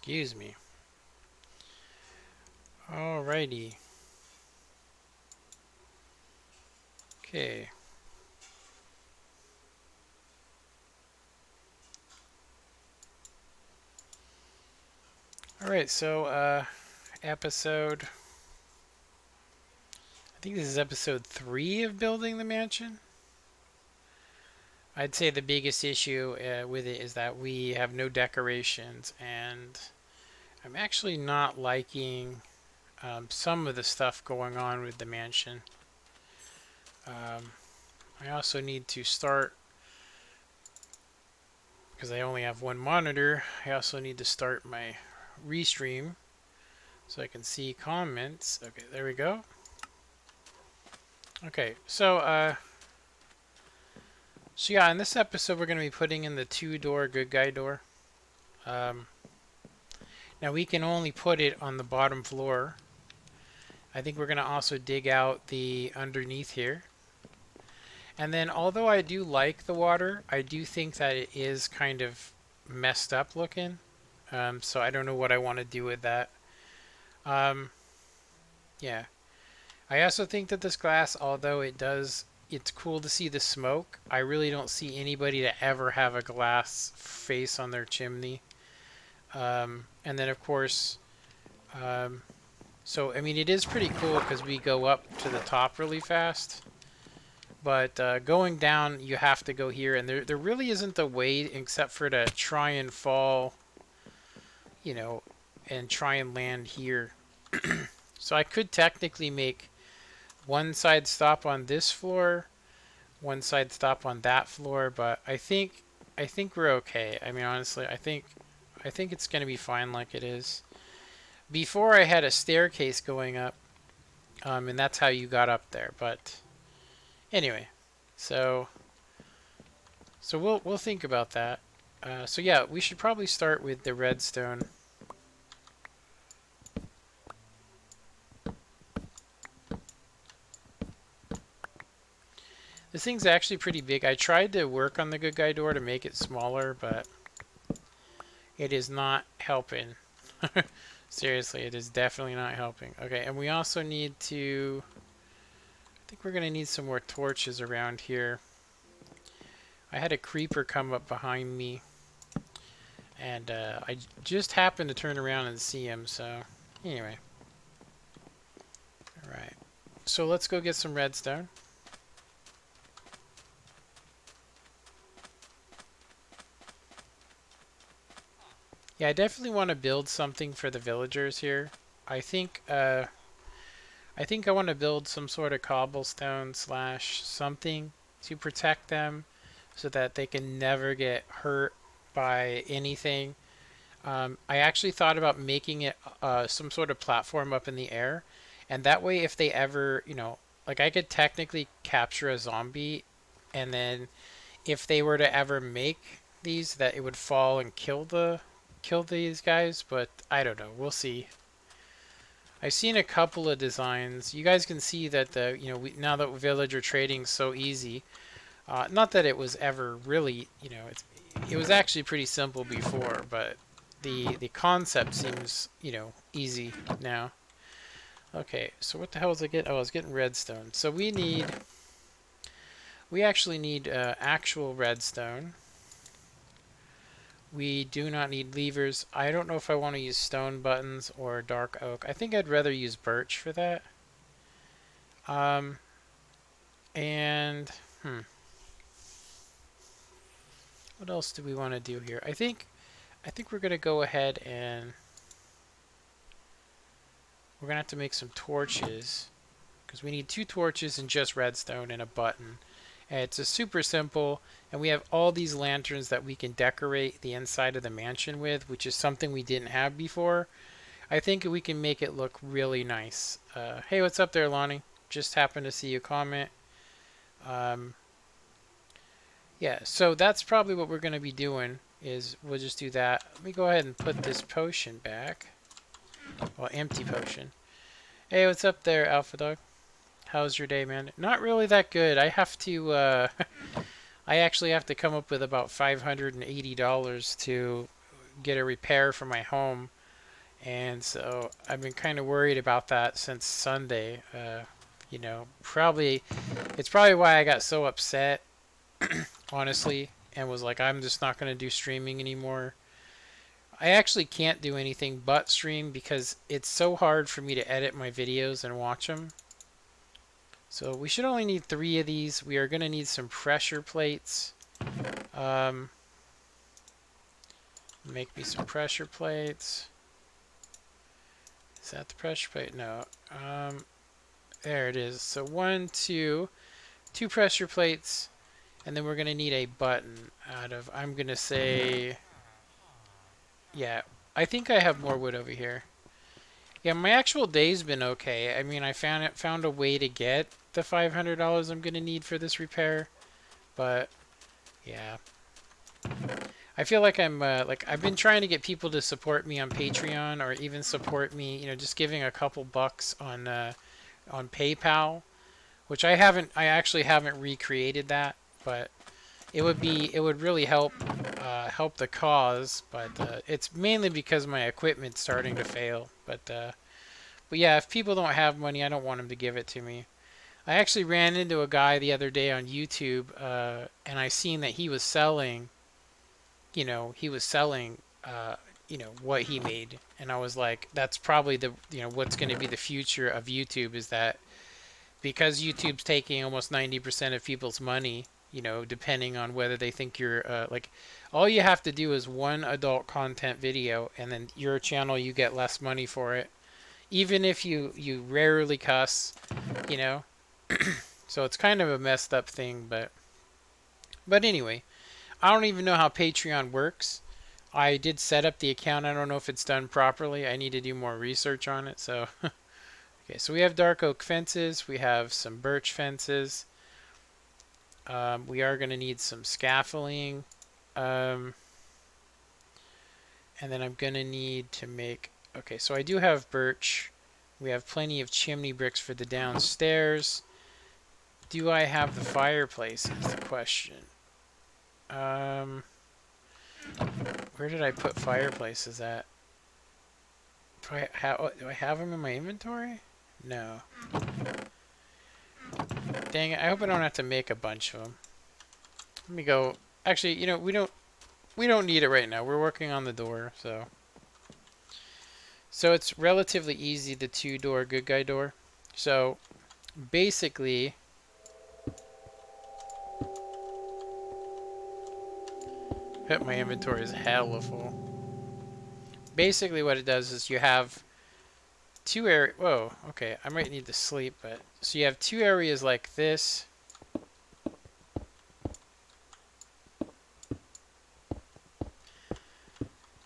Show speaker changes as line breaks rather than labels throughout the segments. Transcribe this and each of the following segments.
Excuse me. Alrighty. Okay. Alright, so episode I think this is episode 3 of building the mansion. I'd say the biggest issue with it is that we have no decorations, and I'm actually not liking some of the stuff going on with the mansion. I also need to start, because I only have one monitor, I also need to start my restream so I can see comments. Okay, there we go. Okay, so yeah, in this episode we're going to be putting in the 2-door good guy door. Now we can only put it on the bottom floor. I think we're going to also dig out the underneath here. And then although I do like the water, I do think that it is kind of messed up looking. So I don't know what I want to do with that. Yeah. I also think that this glass, although it's cool to see the smoke, I really don't see anybody to ever have a glass face on their chimney. And then of course, so I mean it is pretty cool because we go up to the top really fast. But going down, you have to go here, and there really isn't a way except for to try and fall, you know, and try and land here. So I could technically make one side stop on this floor, one side stop on that floor, but I think we're okay. I mean, honestly, I think it's gonna be fine like it is. Before I had a staircase going up, and that's how you got up there. But anyway, so so we'll think about that. So yeah, we should probably start with the redstone. This thing's actually pretty big. I tried to work on the good guy door to make it smaller, but it is not helping. Seriously, it is definitely not helping. Okay, and we also need to... I think we're going to need some more torches around here. I had a creeper come up behind me, and I just happened to turn around and see him, so anyway. Alright, so let's go get some redstone. Yeah, I definitely want to build something for the villagers here. I think I want to build some sort of cobblestone slash something to protect them so that they can never get hurt by anything. I actually thought about making it some sort of platform up in the air, and that way if they ever, like I could technically capture a zombie, and then if they were to ever make these, that it would fall and kill these guys, but I don't know. We'll see. I've seen a couple of designs. You guys can see that now that villager trading is so easy. Not that it was ever really, it was actually pretty simple before, but the concept seems, easy now. Okay, so what the hell was I getting? Oh, I was getting redstone. So we actually need actual redstone. We do not need levers. I don't know if I want to use stone buttons or dark oak. I think I'd rather use birch for that. And what else do we want to do here? I think we're gonna go ahead and we're gonna have to make some torches because we need 2 torches and just redstone and a button. And it's a super simple, and we have all these lanterns that we can decorate the inside of the mansion with, which is something we didn't have before. I think we can make it look really nice. Hey, what's up there, Lonnie? Just happened to see you comment. Yeah, so that's probably what we're going to be doing, is we'll just do that. Let me go ahead and put this potion back. Well, empty potion. Hey, what's up there, Alpha Dog? How's your day, man? Not really that good. I have to, I actually have to come up with about $580 to get a repair for my home. And so I've been kind of worried about that since Sunday. You know, probably it's probably why I got so upset, honestly, and was like, I'm just not going to do streaming anymore. I actually can't do anything but stream because it's so hard for me to edit my videos and watch them. So we should only need 3 of these. We are going to need some pressure plates. Um, make me some pressure plates. Is that the pressure plate? No. There it is. So 1, 2, 2 pressure plates, and then we're going to need a button out of, I'm going to say, yeah, I think I have more wood over here. Yeah, my actual day's been okay. I mean, I found a way to get the $500 I'm going to need for this repair, but yeah. I feel like I've been trying to get people to support me on Patreon or even support me, you know, just giving a couple bucks on PayPal, which I actually haven't recreated that, but it would really help the cause, but it's mainly because my equipment's starting to fail. But yeah, if people don't have money, I don't want them to give it to me. I actually ran into a guy the other day on YouTube, and I seen that he was selling, you know, you know, what he made, and I was like, that's probably the, you know, what's going to be the future of YouTube is that because YouTube's taking almost 90% of people's money, you know, depending on whether they think you're like, all you have to do is one adult content video, and then your channel you get less money for it, even if you rarely cuss, you know. So it's kind of a messed up thing, but anyway, I don't even know how Patreon works. I did set up the account. I don't know if it's done properly. I need to do more research on it. So okay, so we have dark oak fences. We have some birch fences. We are going to need some scaffolding. Um, and then I'm going to need to make... Okay, so I do have birch. We have plenty of chimney bricks for the downstairs. Do I have the fireplace is the question. Where did I put fireplaces at? Do I have them in my inventory? No. Dang it, I hope I don't have to make a bunch of them. Let me go. Actually, you know, we don't need it right now. We're working on the door, so it's relatively easy, the 2-door good guy door. So basically, my inventory is hella full. Basically what it does is you have 2 areas. Whoa, okay, I might need to sleep, but so you have 2 areas like this.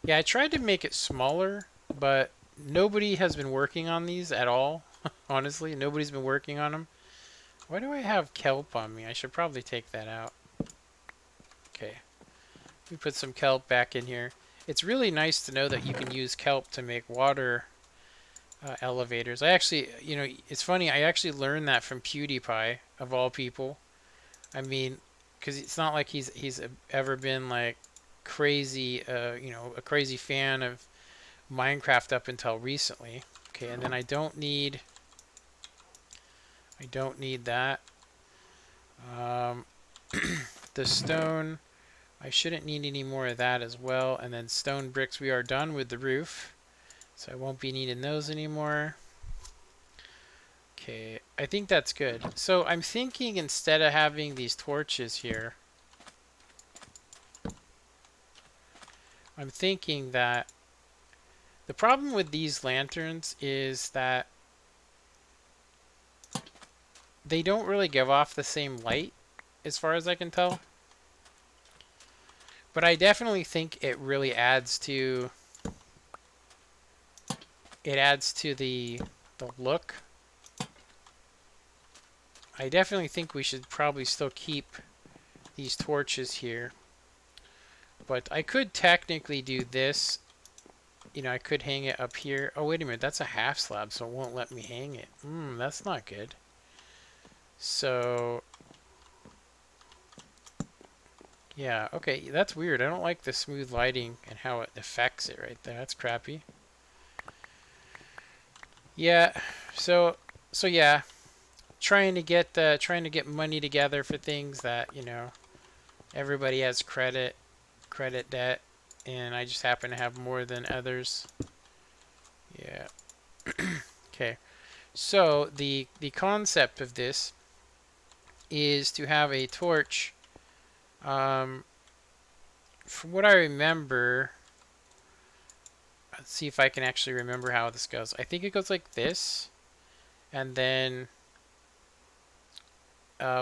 Yeah, I tried to make it smaller, but nobody has been working on these at all. Honestly, nobody's been working on them. Why do I have kelp on me? I should probably take that out. Okay. We put some kelp back in here. It's really nice to know that you can use kelp to make water elevators. I actually, you know, it's funny. I actually learned that from PewDiePie, of all people. I mean, because it's not like he's ever been like crazy, you know, a crazy fan of Minecraft up until recently. Okay, and then I don't need that. Um, the stone, I shouldn't need any more of that as well. And then stone bricks, we are done with the roof, so I won't be needing those anymore. Okay, I think that's good. So I'm thinking instead of having these torches here, I'm thinking that the problem with these lanterns is that they don't really give off the same light, as far as I can tell. But I definitely think it really adds to the look. I definitely think we should probably still keep these torches here. But I could technically do this. You know, I could hang it up here. Oh, wait a minute. That's a half slab, so it won't let me hang it. That's not good. So, yeah, okay. That's weird. I don't like the smooth lighting and how it affects it right there. That's crappy. Yeah. So yeah, trying to get money together for things that, everybody has credit debt, and I just happen to have more than others. Yeah. Okay. So the concept of this is to have a torch. Um, from what I remember, let's see if I can actually remember how this goes. I think it goes like this, and then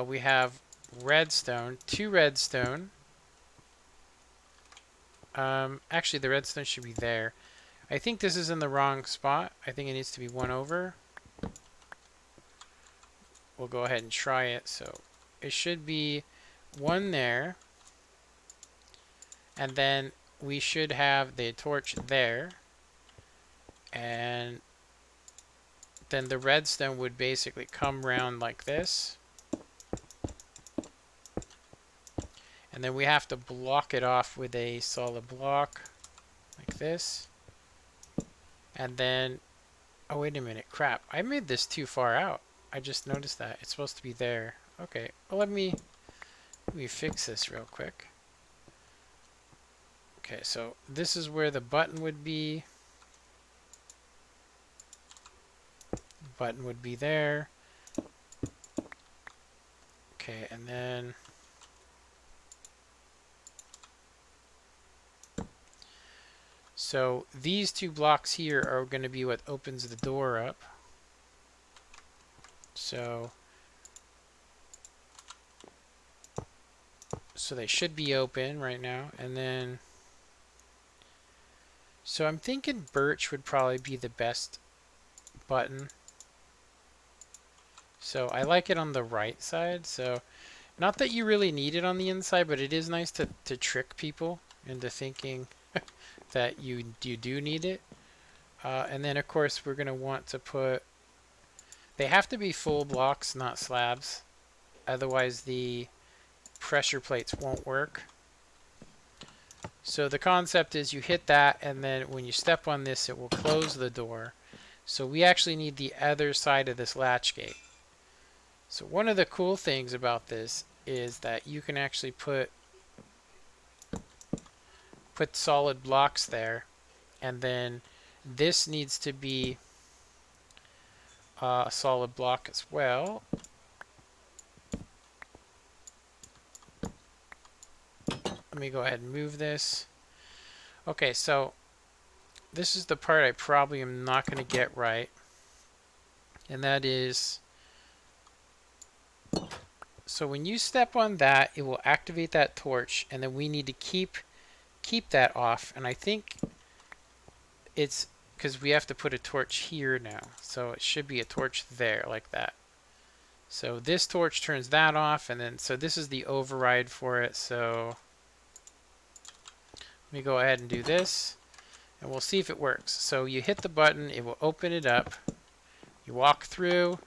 we have redstone, two redstone. Actually, the redstone should be there. I think this is in the wrong spot. I think it needs to be one over. We'll go ahead and try it. So it should be one there, and then we should have the torch there, and then the redstone would basically come round like this, and then we have to block it off with a solid block like this, and then, oh wait a minute, crap, I made this too far out. I just noticed that it's supposed to be there. Okay, well, let me fix this real quick. Okay, so this is where the button would be. Button would be there. Okay, and then so these two blocks here are going to be what opens the door up. So they should be open right now, and then so I'm thinking birch would probably be the best button. So I like it on the right side. So not that you really need it on the inside, but it is nice to trick people into thinking that you do need it. And then of course we're going to want to put, they have to be full blocks, not slabs. Otherwise the pressure plates won't work. So the concept is you hit that, and then when you step on this, it will close the door. So we actually need the other side of this latch gate. So one of the cool things about this is that you can actually put solid blocks there, and then this needs to be a solid block as well. Let me go ahead and move this. Okay, so this is the part I probably am not going to get right, and that is, so when you step on that, it will activate that torch, and then we need to keep that off. And I think it's because we have to put a torch here now, so it should be a torch there like that. So this torch turns that off, and then so this is the override for it. So let me go ahead and do this, and we'll see if it works. So you hit the button, it will open it up. You walk through,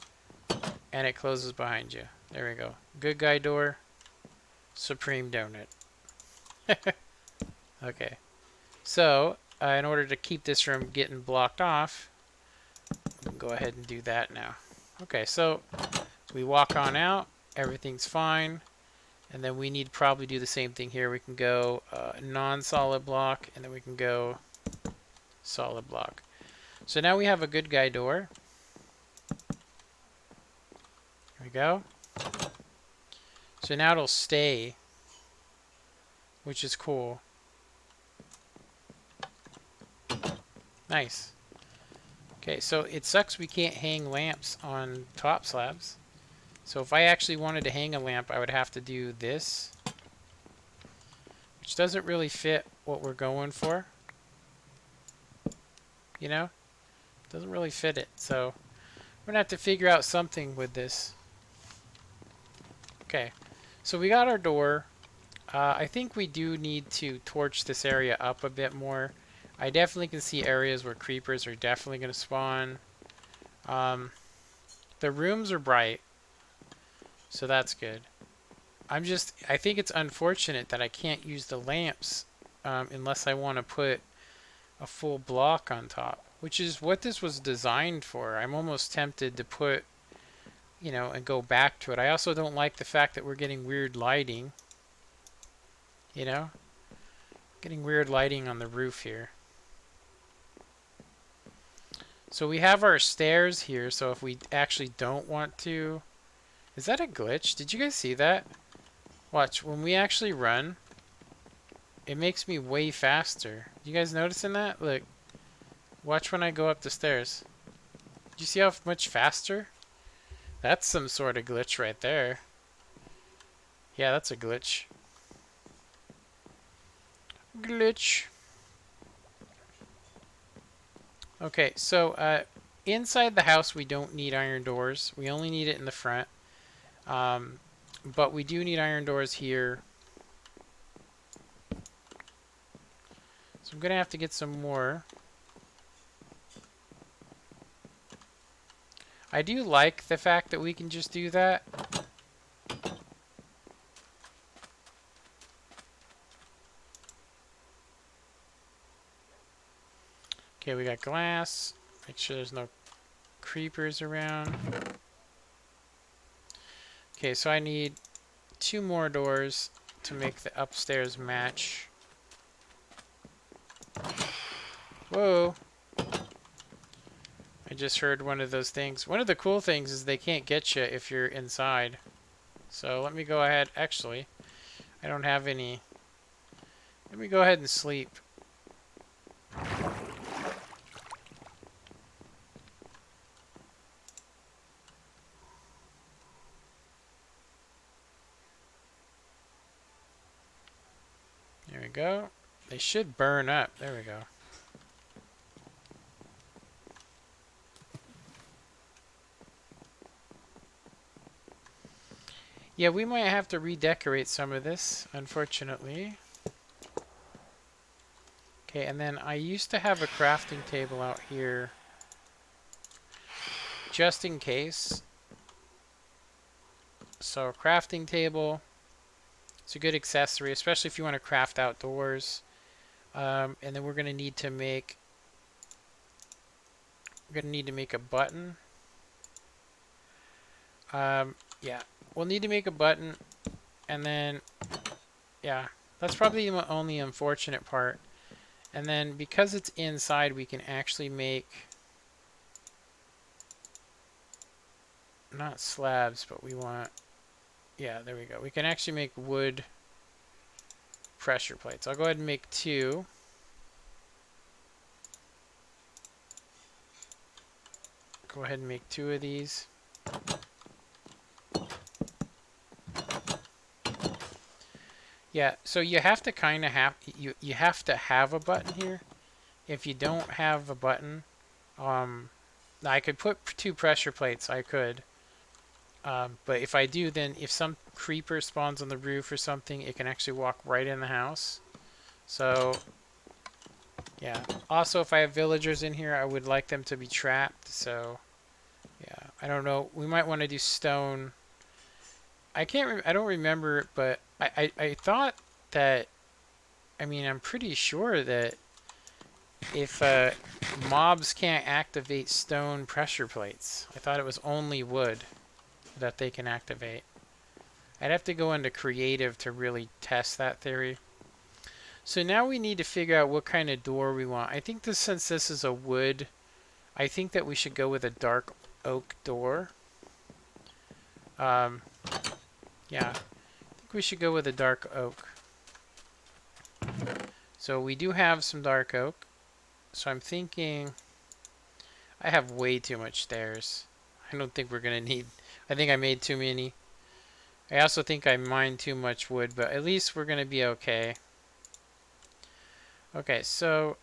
and it closes behind you. There we go. Good guy door, Supreme Donut. Okay. So in order to keep this from getting blocked off, we can go ahead and do that now. Okay, so we walk on out, everything's fine, and then we need to probably do the same thing here. We can go non-solid block, and then we can go solid block. So now we have a good guy door. Here we go. So now it'll stay, which is cool. Nice. Okay, so it sucks we can't hang lamps on top slabs. So if I actually wanted to hang a lamp, I would have to do this, which doesn't really fit what we're going for. You know? Doesn't really fit it. So we're going to have to figure out something with this. Okay, so we got our door. I think we do need to torch this area up a bit more. I definitely can see areas where creepers are definitely going to spawn. The rooms are bright, so that's good. I think it's unfortunate that I can't use the lamps unless I want to put a full block on top. which is what this was designed for. I'm almost tempted to put, and go back to it. I also don't like the fact that we're getting weird lighting, you know? Getting weird lighting on the roof here. So we have our stairs here, so if we actually don't want to... Is that a glitch? Did you guys see that? Watch, when we actually run, it makes me way faster. You guys noticing that? Look, watch when I go up the stairs. Do you see how much faster? That's some sort of glitch right there. Yeah, that's a glitch. Glitch. Okay, so inside the house we don't need iron doors. We only need it in the front. But we do need iron doors here. So I'm going to have to get some more. I do like the fact that we can just do that. Okay, we got glass. Make sure there's no creepers around. Okay, so I need 2 more doors to make the upstairs match. Whoa. I just heard one of those things. One of the cool things is they can't get you if you're inside. So let me go ahead. Actually, I don't have any. Let me go ahead and sleep. There we go. They should burn up. There we go. Yeah, we might have to redecorate some of this, unfortunately. Okay, and then I used to have a crafting table out here, just in case. So a crafting table, it's a good accessory, especially if you want to craft outdoors. And then we're going to need to make a button. Yeah, we'll need to make a button, and then, yeah, that's probably the only unfortunate part. And then because it's inside, we can actually make, not slabs, but we want, yeah, there we go. We can actually make wood pressure plates. I'll go ahead and make 2. Go ahead and make 2 of these. Yeah, so you have to kind of have, you have to have a button here. If you don't have a button, I could put 2 pressure plates, I could. But if I do, then if some creeper spawns on the roof or something, it can actually walk right in the house. So, yeah. Also, if I have villagers in here, I would like them to be trapped. So, yeah. I don't know. We might want to do stone. I don't remember, but I thought that, I mean, I'm pretty sure that if mobs can't activate stone pressure plates, I thought it was only wood that they can activate. I'd have to go into creative to really test that theory. So now we need to figure out what kind of door we want. I think since this is a wood, I think that we should go with a dark oak door. Yeah, I think we should go with a dark oak. So we do have some dark oak. So I'm thinking, I have way too much stairs. I don't think we're going to need, I think I made too many. I also think I mined too much wood, but at least we're going to be okay. Okay, so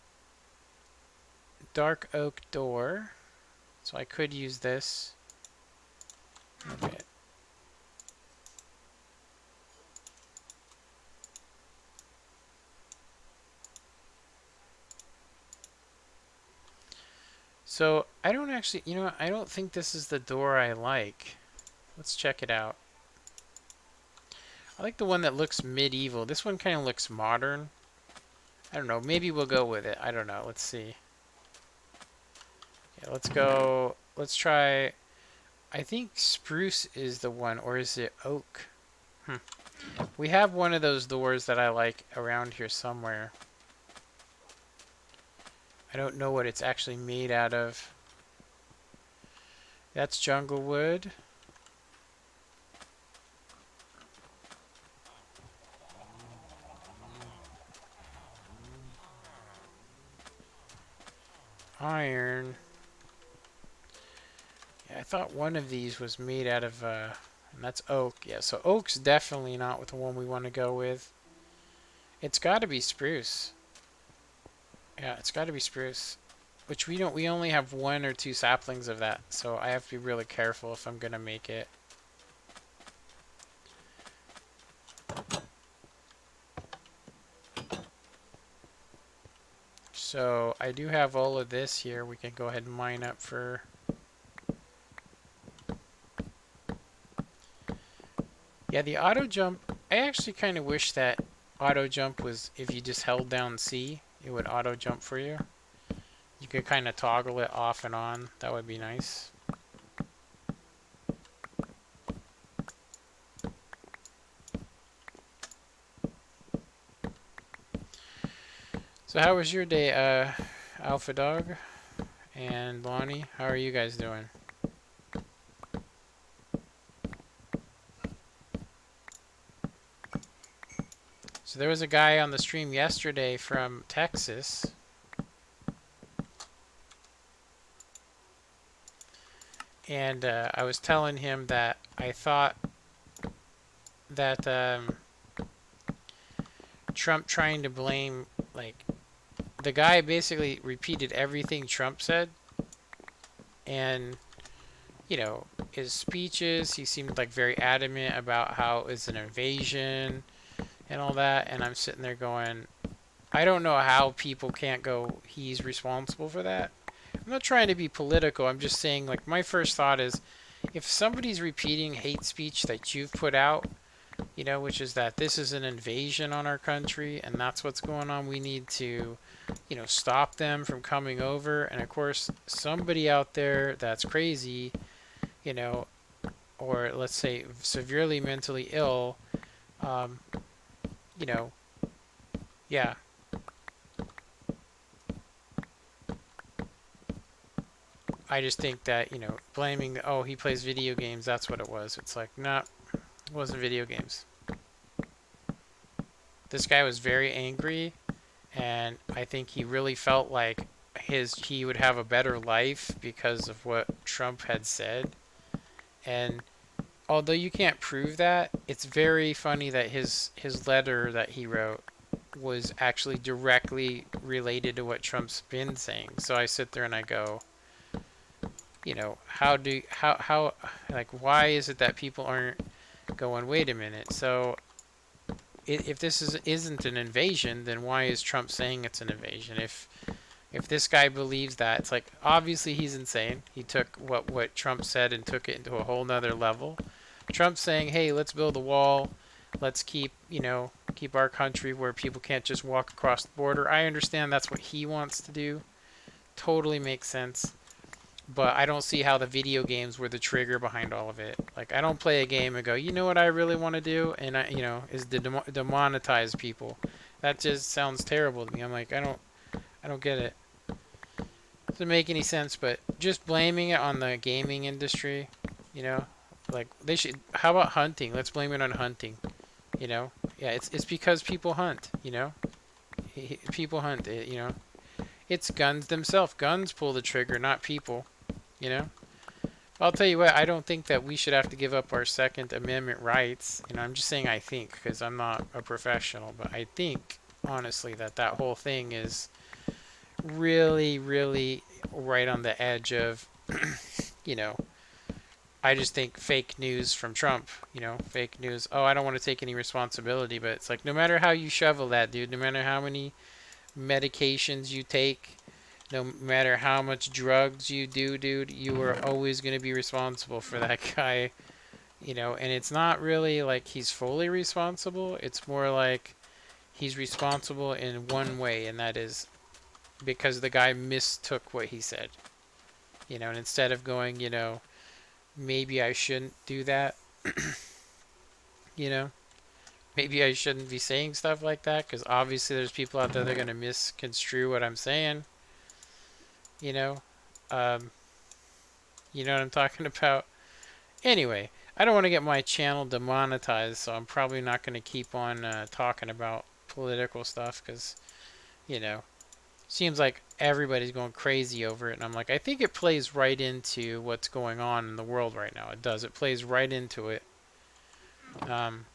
dark oak door. So I could use this. Okay. So I don't actually, I don't think this is the door I like. Let's check it out. I like the one that looks medieval. This one kind of looks modern. I don't know. Maybe we'll go with it. I don't know. Let's see. Yeah, let's go. Let's try. I think spruce is the one, or is it oak? Hmm. We have one of those doors that I like around here somewhere. I don't know what it's actually made out of. That's jungle wood. Iron. Yeah, I thought one of these was made out of, and that's oak. Yeah, so oak's definitely not with the one we want to go with. It's got to be spruce. Yeah, it's got to be spruce. Which we don't, we only have one or two saplings of that, so I have to be really careful if I'm gonna make it. So I do have all of this here. We can go ahead and mine up for. Yeah, the auto jump. I actually kind of wish that auto jump was if you just held down C, it would auto jump for you. You could kind of toggle it off and on. That would be nice. So how was your day, Alpha Dog and Lonnie? How are you guys doing? So there was a guy on the stream yesterday from Texas. And I was telling him that I thought that Trump trying to blame, like, the guy basically repeated everything Trump said. And, you know, his speeches, he seemed like very adamant about how it was an invasion and all that. And I'm sitting there going, I don't know how people can't go, he's responsible for that. I'm not trying to be political. I'm just saying, like, my first thought is if somebody's repeating hate speech that you've put out, you know, which is that this is an invasion on our country and that's what's going on, we need to, you know, stop them from coming over. And of course, somebody out there that's crazy, you know, or let's say severely mentally ill, um, you know, yeah, I just think that, you know, blaming, oh, he plays video games, that's what it was. It's like, nah, it wasn't video games. This guy was very angry, and I think he really felt like he would have a better life because of what Trump had said. And although you can't prove that, it's very funny that his letter that he wrote was actually directly related to what Trump's been saying. So I sit there and I go, you know, how like why is it that people aren't going, wait a minute. So if this isn't an invasion, then why is Trump saying it's an invasion? If this guy believes that, it's like obviously he's insane. He took what Trump said and took it into a whole nother level. Trump saying, "Hey, let's build a wall. Let's keep, you know, keep our country where people can't just walk across the border." I understand that's what he wants to do. Totally makes sense. But I don't see how the video games were the trigger behind all of it. Like I don't play a game and go, you know what I really want to do, and you know, is to demonetize people. That just sounds terrible to me. I'm like, I don't get it. Doesn't make any sense. But just blaming it on the gaming industry, you know, like they should. How about hunting? Let's blame it on hunting. You know, yeah, it's because people hunt. You know, people hunt. You know, it's guns themselves. Guns pull the trigger, not people. You know. I'll tell you what, I don't think that we should have to give up our Second Amendment rights. You know, I'm just saying I think because I'm not a professional, but I think honestly that that whole thing is really, really right on the edge of, you know, I just think fake news from Trump, you know, fake news. Oh, I don't want to take any responsibility, but it's like no matter how you shovel that, dude, no matter how many medications you take, no matter how much drugs you do, dude, you are always going to be responsible for that guy, you know, and it's not really like he's fully responsible. It's more like he's responsible in one way, and that is because the guy mistook what he said. And instead of going, maybe I shouldn't do that, you know, maybe I shouldn't be saying stuff like that because obviously there's people out there that are going to misconstrue what I'm saying, you know. Um, you know what I'm talking about? Anyway, I don't want to get my channel demonetized, so I'm probably not going to keep on talking about political stuff because, you know, seems like everybody's going crazy over it. And I'm like, I think it plays right into what's going on in the world right now. It does. It plays right into it. Um,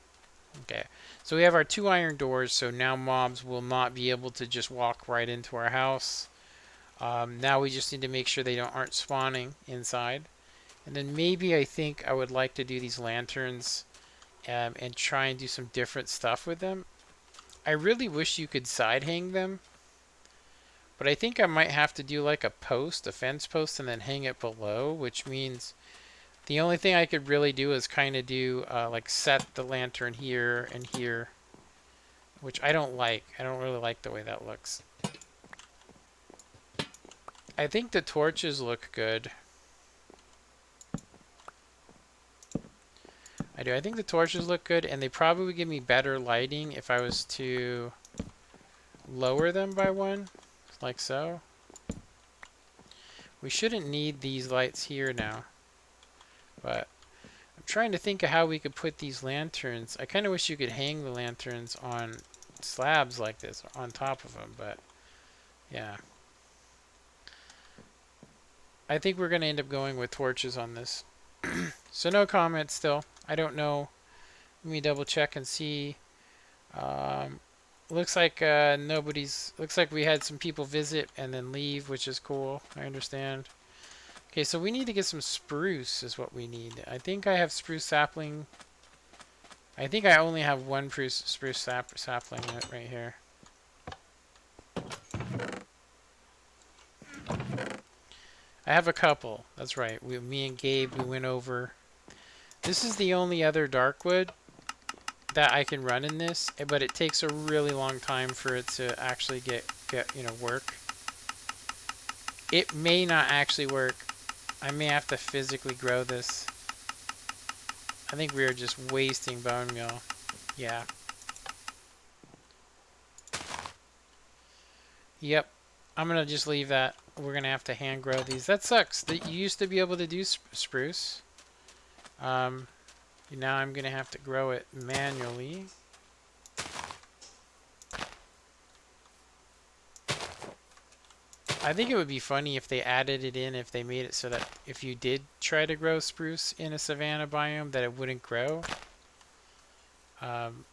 okay. So we have our 2 iron doors, so now mobs will not be able to just walk right into our house. Now we just need to make sure they aren't spawning inside. And then maybe I think I would like to do these lanterns and try and do some different stuff with them. I really wish you could side hang them, but I think I might have to do like a post, a fence post, and then hang it below, which means the only thing I could really do is kind of do like set the lantern here and here, which I don't like. I don't really like the way that looks. I think the torches look good. I do. I think the torches look good, and they probably would give me better lighting if I was to lower them by 1, like so. We shouldn't need these lights here now, but I'm trying to think of how we could put these lanterns. I kind of wish you could hang the lanterns on slabs like this, on top of them, but yeah. I think we're going to end up going with torches on this. So no comments still. I don't know. Let me double check and see. Looks like looks like we had some people visit and then leave, which is cool. I understand. Okay, so we need to get some spruce is what we need. I think I have spruce sapling. I think I only have 1 spruce sapling right here. I have a couple. That's right. Me and Gabe, we went over. This is the only other darkwood that I can run in this, but it takes a really long time for it to actually get work. It may not actually work. I may have to physically grow this. I think we are just wasting bone meal. Yeah. Yep. I'm going to just leave that. We're going to have to hand grow these. That sucks. That you used to be able to do spruce. Now I'm going to have to grow it manually. I think it would be funny if they added it in, if they made it so that if you did try to grow spruce in a savanna biome, that it wouldn't grow. I'm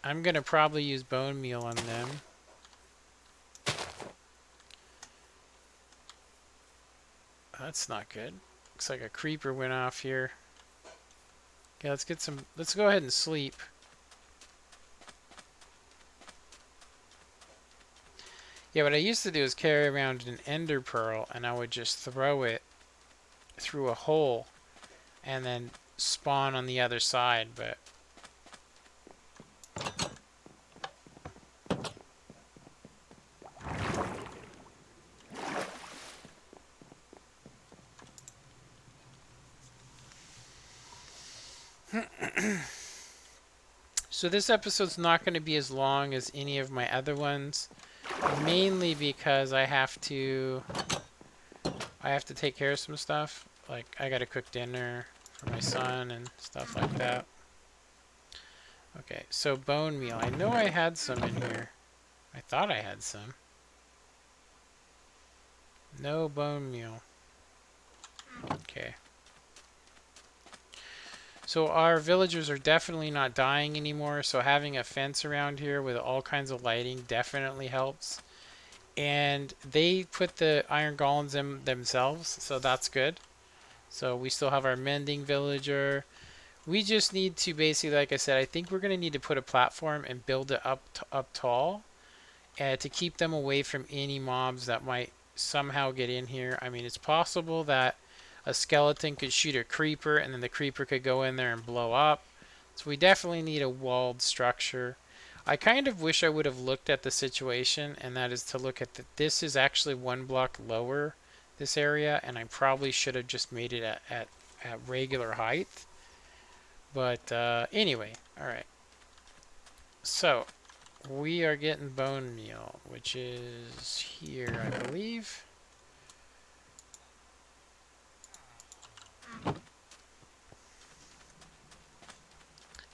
going to probably use bone meal on them. That's not good. Looks like a creeper went off here. Okay, let's go ahead and sleep. Yeah, what I used to do is carry around an ender pearl and I would just throw it through a hole and then spawn on the other side, but so this episode's not going to be as long as any of my other ones, mainly because I have to take care of some stuff. Like I got to cook dinner for my son and stuff like that. Okay, so bone meal. I know I had some in here. I thought I had some. No bone meal. Okay. So our villagers are definitely not dying anymore, so having a fence around here with all kinds of lighting definitely helps. And they put the iron golems in themselves, so that's good. So we still have our mending villager. We just need to basically, like I said, I think we're going to need to put a platform and build it up tall to keep them away from any mobs that might somehow get in here. I mean, it's possible that a skeleton could shoot a creeper and then the creeper could go in there and blow up. So we definitely need a walled structure. I kind of wish I would have looked at the situation, and that is to look at this is actually 1 block lower this area, and I probably should have just made it at regular height. But anyway, all right. So we are getting bone meal, which is here, I believe.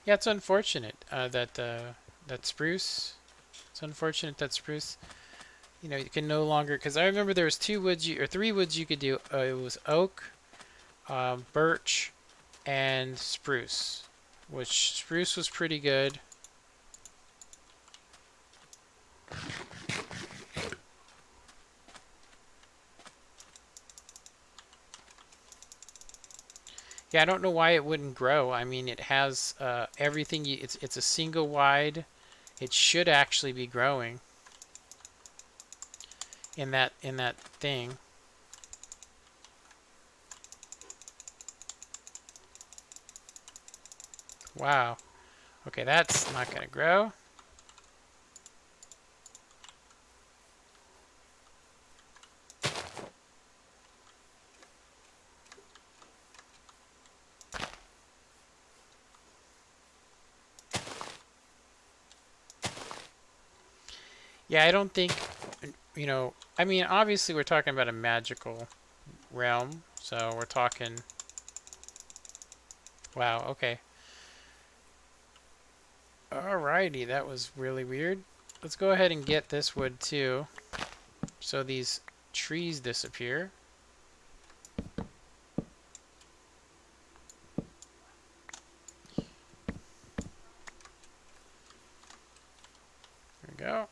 Yeah, it's unfortunate that spruce. It's unfortunate that spruce. You know, you can no longer, because I remember there was three woods you could do. It was oak, birch, and spruce, which spruce was pretty good. Yeah, I don't know why it wouldn't grow. I mean, it has everything. It's a single wide. It should actually be growing in that thing. Wow. Okay, that's not gonna grow. Yeah, I don't think, you know, I mean, obviously we're talking about a magical realm, so we're talking, wow, okay. Alrighty, that was really weird. Let's go ahead and get this wood too, so these trees disappear. There we go.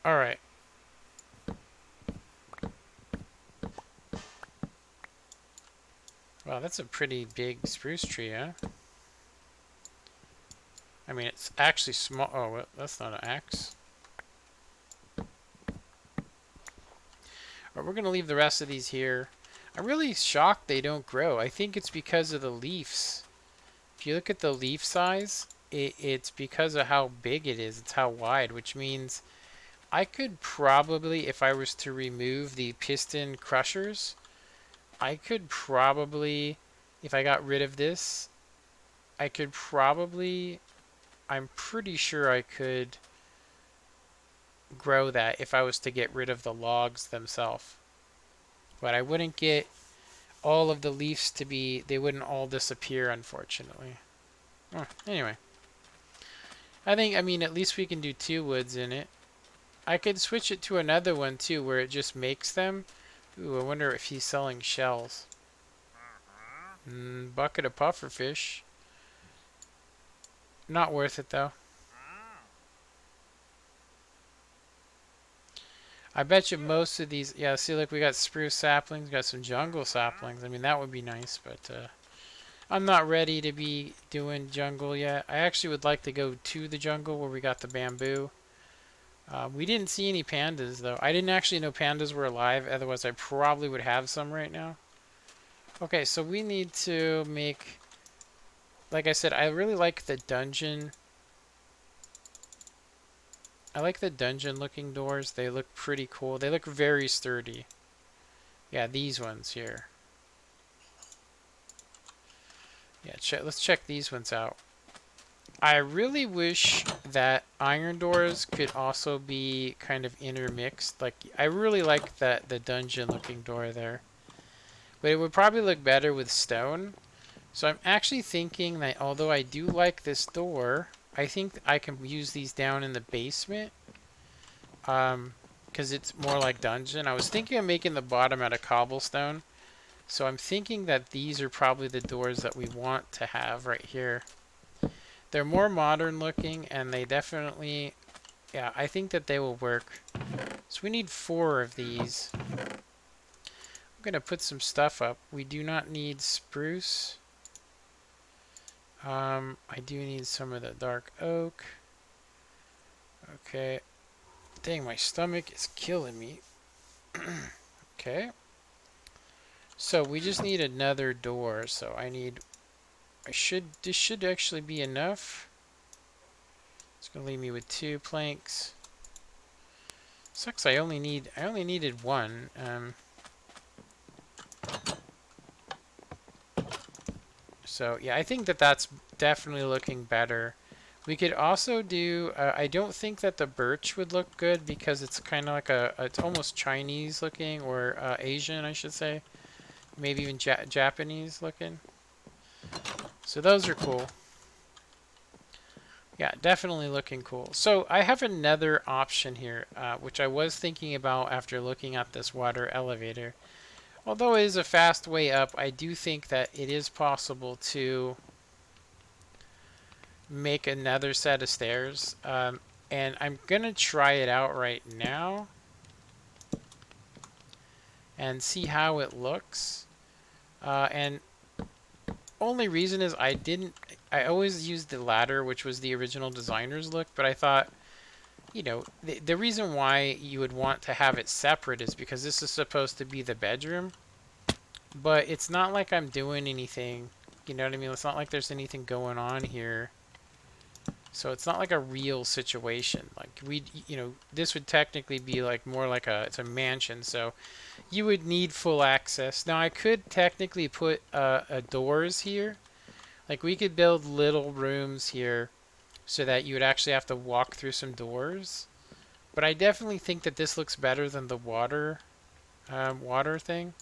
Alright. Wow, that's a pretty big spruce tree, huh? I mean, it's actually small. Oh, that's not an axe. Alright, we're going to leave the rest of these here. I'm really shocked they don't grow. I think it's because of the leaves. If you look at the leaf size, it's because of how big it is. It's how wide, which means I could probably, if I was to remove the piston crushers, I could probably, if I got rid of this, I could probably, I'm pretty sure I could grow that if I was to get rid of the logs themselves. But I wouldn't get all of the leaves to be, they wouldn't all disappear, unfortunately. Oh, anyway. I think, I mean, at least we can do 2 woods in it. I could switch it to another one, too, where it just makes them. Ooh, I wonder if he's selling shells. Bucket of pufferfish. Not worth it, though. I bet you most of these... Yeah, see, look, we got spruce saplings, got some jungle saplings. I mean, that would be nice, but... I'm not ready to be doing jungle yet. I actually would like to go to the jungle where we got the bamboo. We didn't see any pandas, though. I didn't actually know pandas were alive. Otherwise, I probably would have some right now. Okay, so we need to make... Like I said, I really like the dungeon. I like the dungeon-looking doors. They look pretty cool. They look very sturdy. Yeah, these ones here. Yeah, let's check these ones out. I really wish that iron doors could also be kind of intermixed. Like, I really like that the dungeon-looking door there. But it would probably look better with stone. So I'm actually thinking that although I do like this door, I think I can use these down in the basement. Because it's more like dungeon. I was thinking of making the bottom out of cobblestone. So I'm thinking that these are probably the doors that we want to have right here. They're more modern looking and they definitely, yeah, I think that they will work. So we need 4 of these. I'm going to put some stuff up. We do not need spruce. I do need some of the dark oak. Okay. Dang, my stomach is killing me. Okay. So we just need another door. So this should actually be enough. It's gonna leave me with 2 planks. Sucks. I only needed 1. So yeah, I think that's definitely looking better. We could also do. I don't think that the birch would look good because it's kind of like it's almost Chinese looking, or Asian, I should say. Maybe even Japanese looking. So those are cool. Yeah, definitely looking cool. So I have another option here, which I was thinking about after looking at this water elevator. Although it is a fast way up, I do think that it is possible to make another set of stairs. And I'm going to try it out right now and see how it looks. And only reason is I always used the ladder, which was the original designer's look, but I thought, you know, the reason why you would want to have it separate is because this is supposed to be the bedroom, but it's not like I'm doing anything, you know what I mean? It's not like there's anything going on here. So it's not like a real situation. Like this would technically be like more like it's a mansion, so you would need full access. Now I could technically put doors here. Like we could build little rooms here so that you would actually have to walk through some doors. But I definitely think that this looks better than the water thing.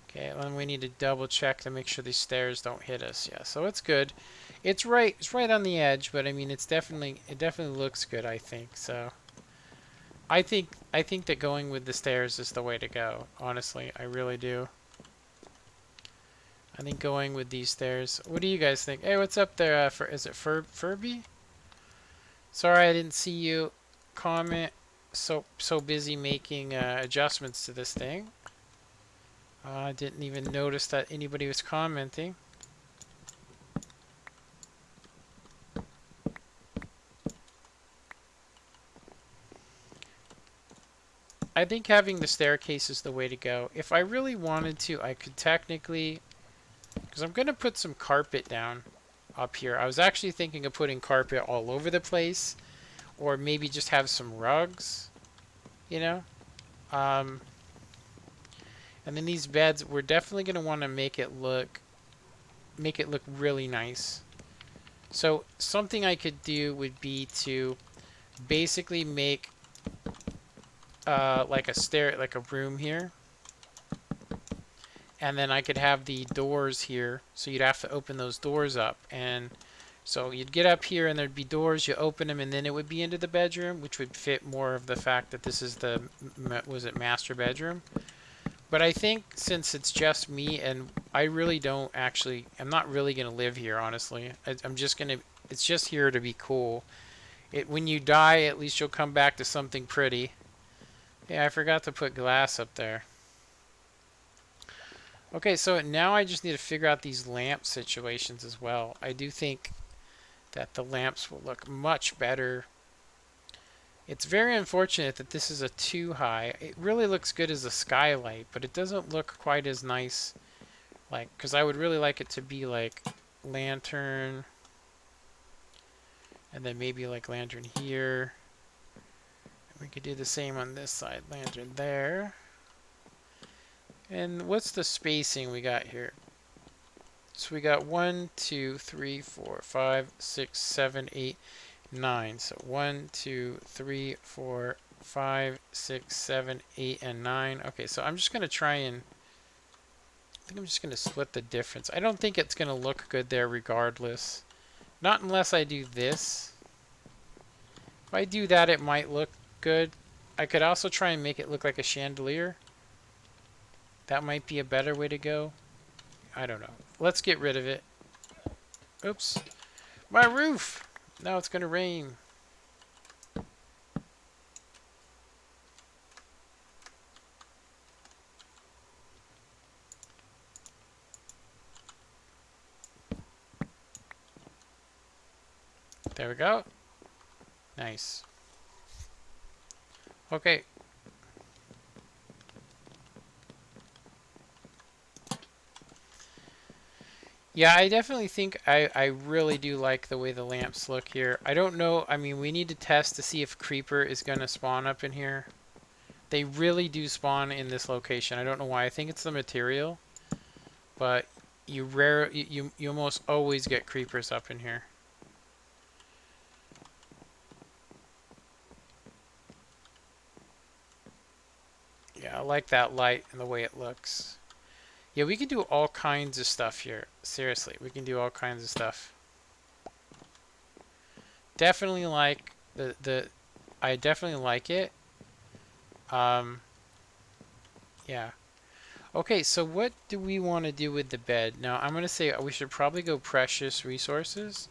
Okay, and we need to double check to make sure these stairs don't hit us. Yeah, so it's good. It's right on the edge, but I mean it definitely looks good, I think. So I think that going with the stairs is the way to go. Honestly, I really do. I think going with these stairs. What do you guys think? Hey, what's up there? Is it Furby? Sorry, I didn't see you comment. So busy making adjustments to this thing. I didn't even notice that anybody was commenting. I think having the staircase is the way to go. If I really wanted to, I could technically, because I'm going to put some carpet down up here. I was actually thinking of putting carpet all over the place, or maybe just have some rugs, you know? And then these beds, we're definitely going to want to make it look really nice. So something I could do would be to basically make like a room here, and then I could have the doors here, so you'd have to open those doors up, and so you'd get up here and there'd be doors, you open them, and then it would be into the bedroom, which would fit more of the fact that this is the master bedroom. But I think since it's just me, and I'm not really gonna live here, honestly. It's just here to be cool. When you die, at least you'll come back to something pretty. Yeah, I forgot to put glass up there. Okay, so now I just need to figure out these lamp situations as well. I do think that the lamps will look much better. It's very unfortunate that this is a too high. It really looks good as a skylight, but it doesn't look quite as nice. Like, because I would really like it to be like lantern, and then maybe like lantern here. We could do the same on this side, lantern there. And what's the spacing we got here? So we got 1, 2, 3, 4, 5, 6, 7, 8, 9. So 1, 2, 3, 4, 5, 6, 7, 8, and 9. Okay, so I'm just going to try and... I think I'm just going to split the difference. I don't think it's going to look good there regardless. Not unless I do this. If I do that, it might look good. I could also try and make it look like a chandelier. That might be a better way to go. I don't know. Let's get rid of it. Oops. My roof! Now it's going to rain. There we go. Nice. Okay. Yeah, I definitely think I really do like the way the lamps look here. I don't know. I mean, we need to test to see if creeper is going to spawn up in here. They really do spawn in this location. I don't know why. I think it's the material, but you almost always get creepers up in here. Yeah, I like that light and the way it looks. Yeah, we can do all kinds of stuff here. Seriously, we can do all kinds of stuff. Definitely like the I definitely like it. Um, yeah. Okay, so what do we want to do with the bed? Now, I'm going to say we should probably go precious resources.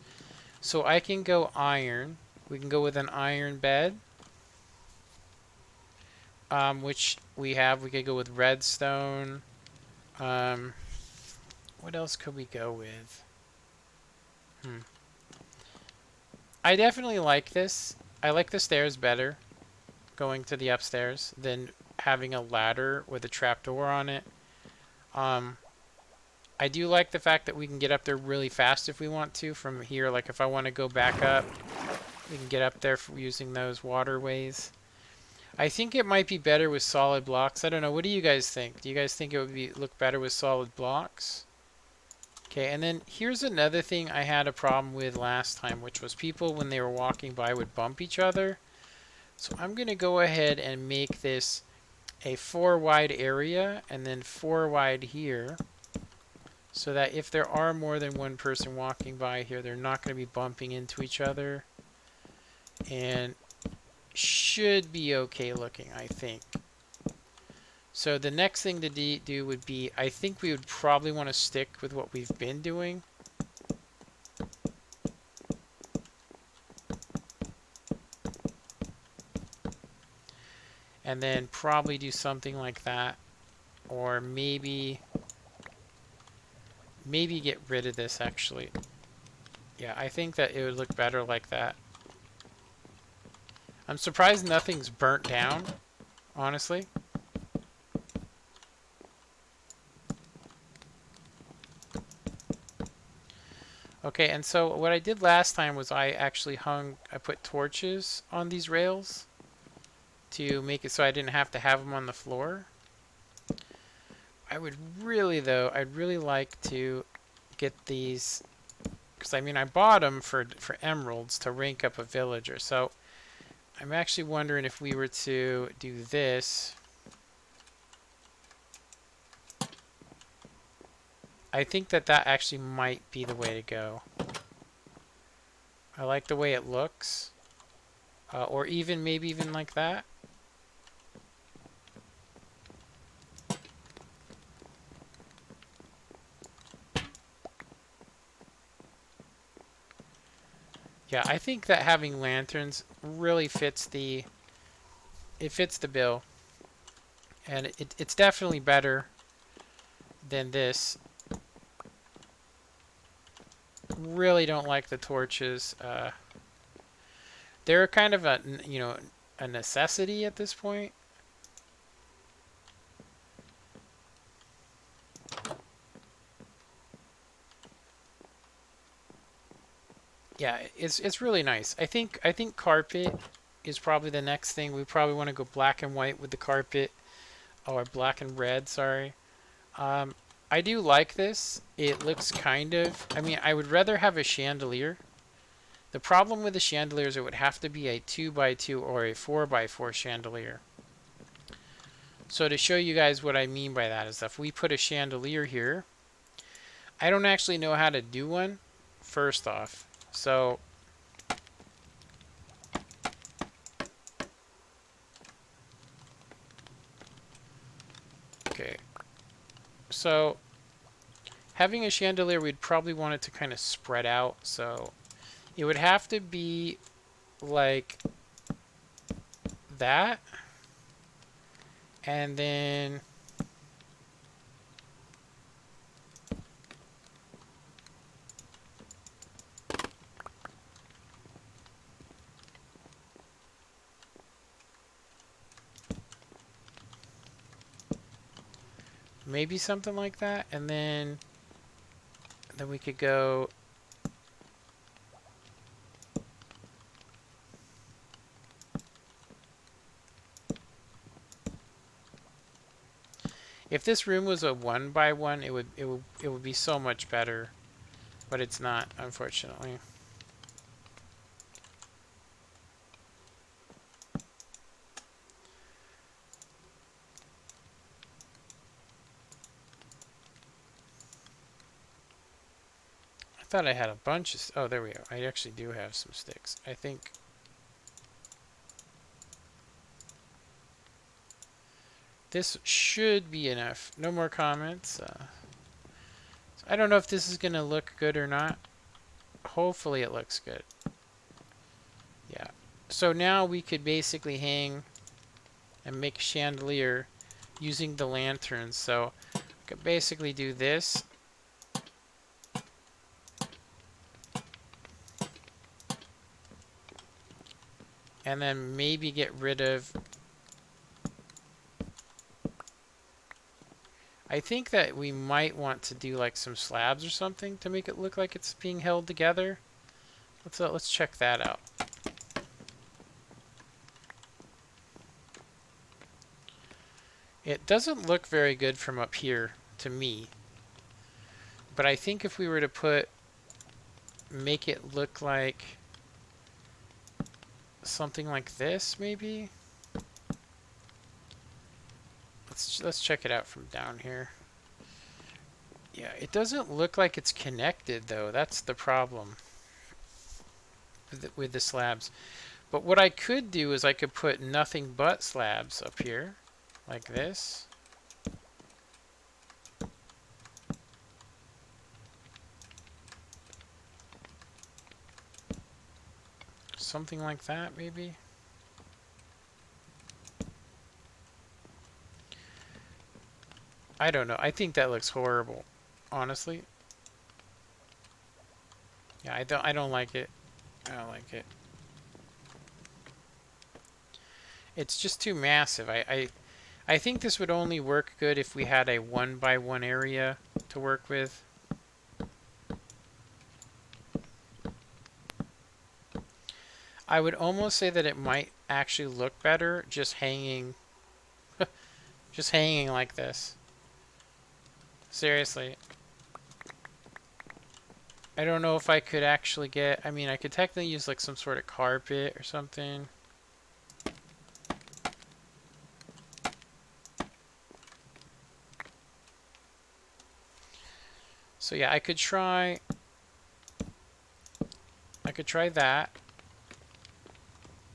So I can go iron. We can go with an iron bed. Which we have. We could go with redstone. Um, what else could we go with? I definitely like this. I like the stairs better, going to the upstairs, than having a ladder with a trapdoor on it. Um, I do like the fact that we can get up there really fast if we want to from here. Like if I want to go back up, we can get up there using those waterways. I think it might be better with solid blocks. I don't know. What do you guys think? Do you guys think it would look better with solid blocks? Okay, and then here's another thing I had a problem with last time, which was people when they were walking by would bump each other. So I'm going to go ahead and make this a 4 wide area and then 4 wide here, so that if there are more than one person walking by here, they're not going to be bumping into each other. And should be okay looking, I think. So the next thing to do would be, I think we would probably want to stick with what we've been doing. And then probably do something like that. Or maybe get rid of this actually. Yeah, I think that it would look better like that. I'm surprised nothing's burnt down, honestly. Okay, and so what I did last time was I put torches on these rails to make it so I didn't have to have them on the floor. I would really, though, I'd really like to get these, because I mean I bought them for emeralds to rank up a villager. So I'm actually wondering if we were to do this. I think that actually might be the way to go. I like the way it looks. Or even, maybe even like that. Yeah, I think that having lanterns really fits the bill. And it's definitely better than this. Really don't like the torches. They're kind of a necessity at this point. Yeah, it's really nice. I think carpet is probably the next thing. We probably want to go black and white with the carpet, or black and red. Sorry. I do like this. It looks kind of. I mean, I would rather have a chandelier. The problem with the chandelier is it would have to be a 2x2 or a 4x4 chandelier. So to show you guys what I mean by that is if we put a chandelier here, I don't actually know how to do one, first off. So okay. So having a chandelier, we'd probably want it to kind of spread out. So it would have to be like that. And then Maybe something like that. And then we could go... If this room was a 1x1, it would be so much better. But it's not, unfortunately. I thought I had a bunch of... Oh, there we go. I actually do have some sticks. I think... This should be enough. No more comments. I don't know if this is going to look good or not. Hopefully it looks good. Yeah. So now we could basically hang and make a chandelier using the lanterns. So I could basically do this. And then maybe get rid of... I think that we might want to do like some slabs or something to make it look like it's being held together. Let's check that out. It doesn't look very good from up here to me. But I think if we were to make it look like something like this, maybe. Let's check it out from down here. Yeah, it doesn't look like it's connected though. That's the problem with the slabs. But what I could do is I could put nothing but slabs up here, like this. Something like that, maybe. I don't know. I think that looks horrible, honestly. Yeah, I don't like it. I don't like it. It's just too massive. I think this would only work good if we had a 1x1 area to work with. I would almost say that it might actually look better just hanging just hanging like this. Seriously. I don't know if I could actually get... I mean, I could technically use like some sort of carpet or something. So yeah, I could try that.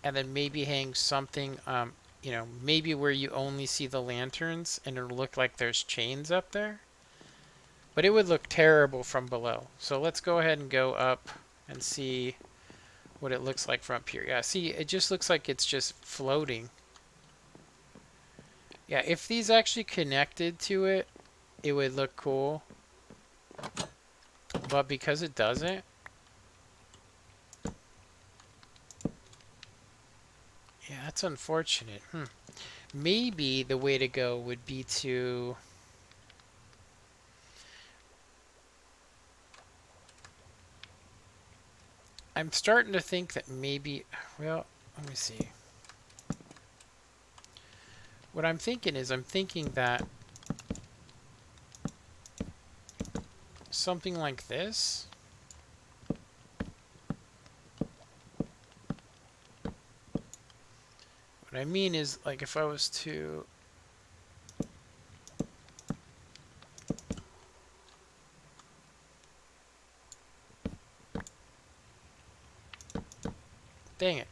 And then maybe hang something, you know, maybe where you only see the lanterns and it'll look like there's chains up there. But it would look terrible from below. So let's go ahead and go up and see what it looks like from up here. Yeah, see, it just looks like it's just floating. Yeah, if these actually connected to it, it would look cool. But because it doesn't, yeah, that's unfortunate. Maybe the way to go would be to... I'm starting to think that maybe... Well, let me see. What I'm thinking is I'm thinking that something like this. What I mean is, like, if I was to... Dang it.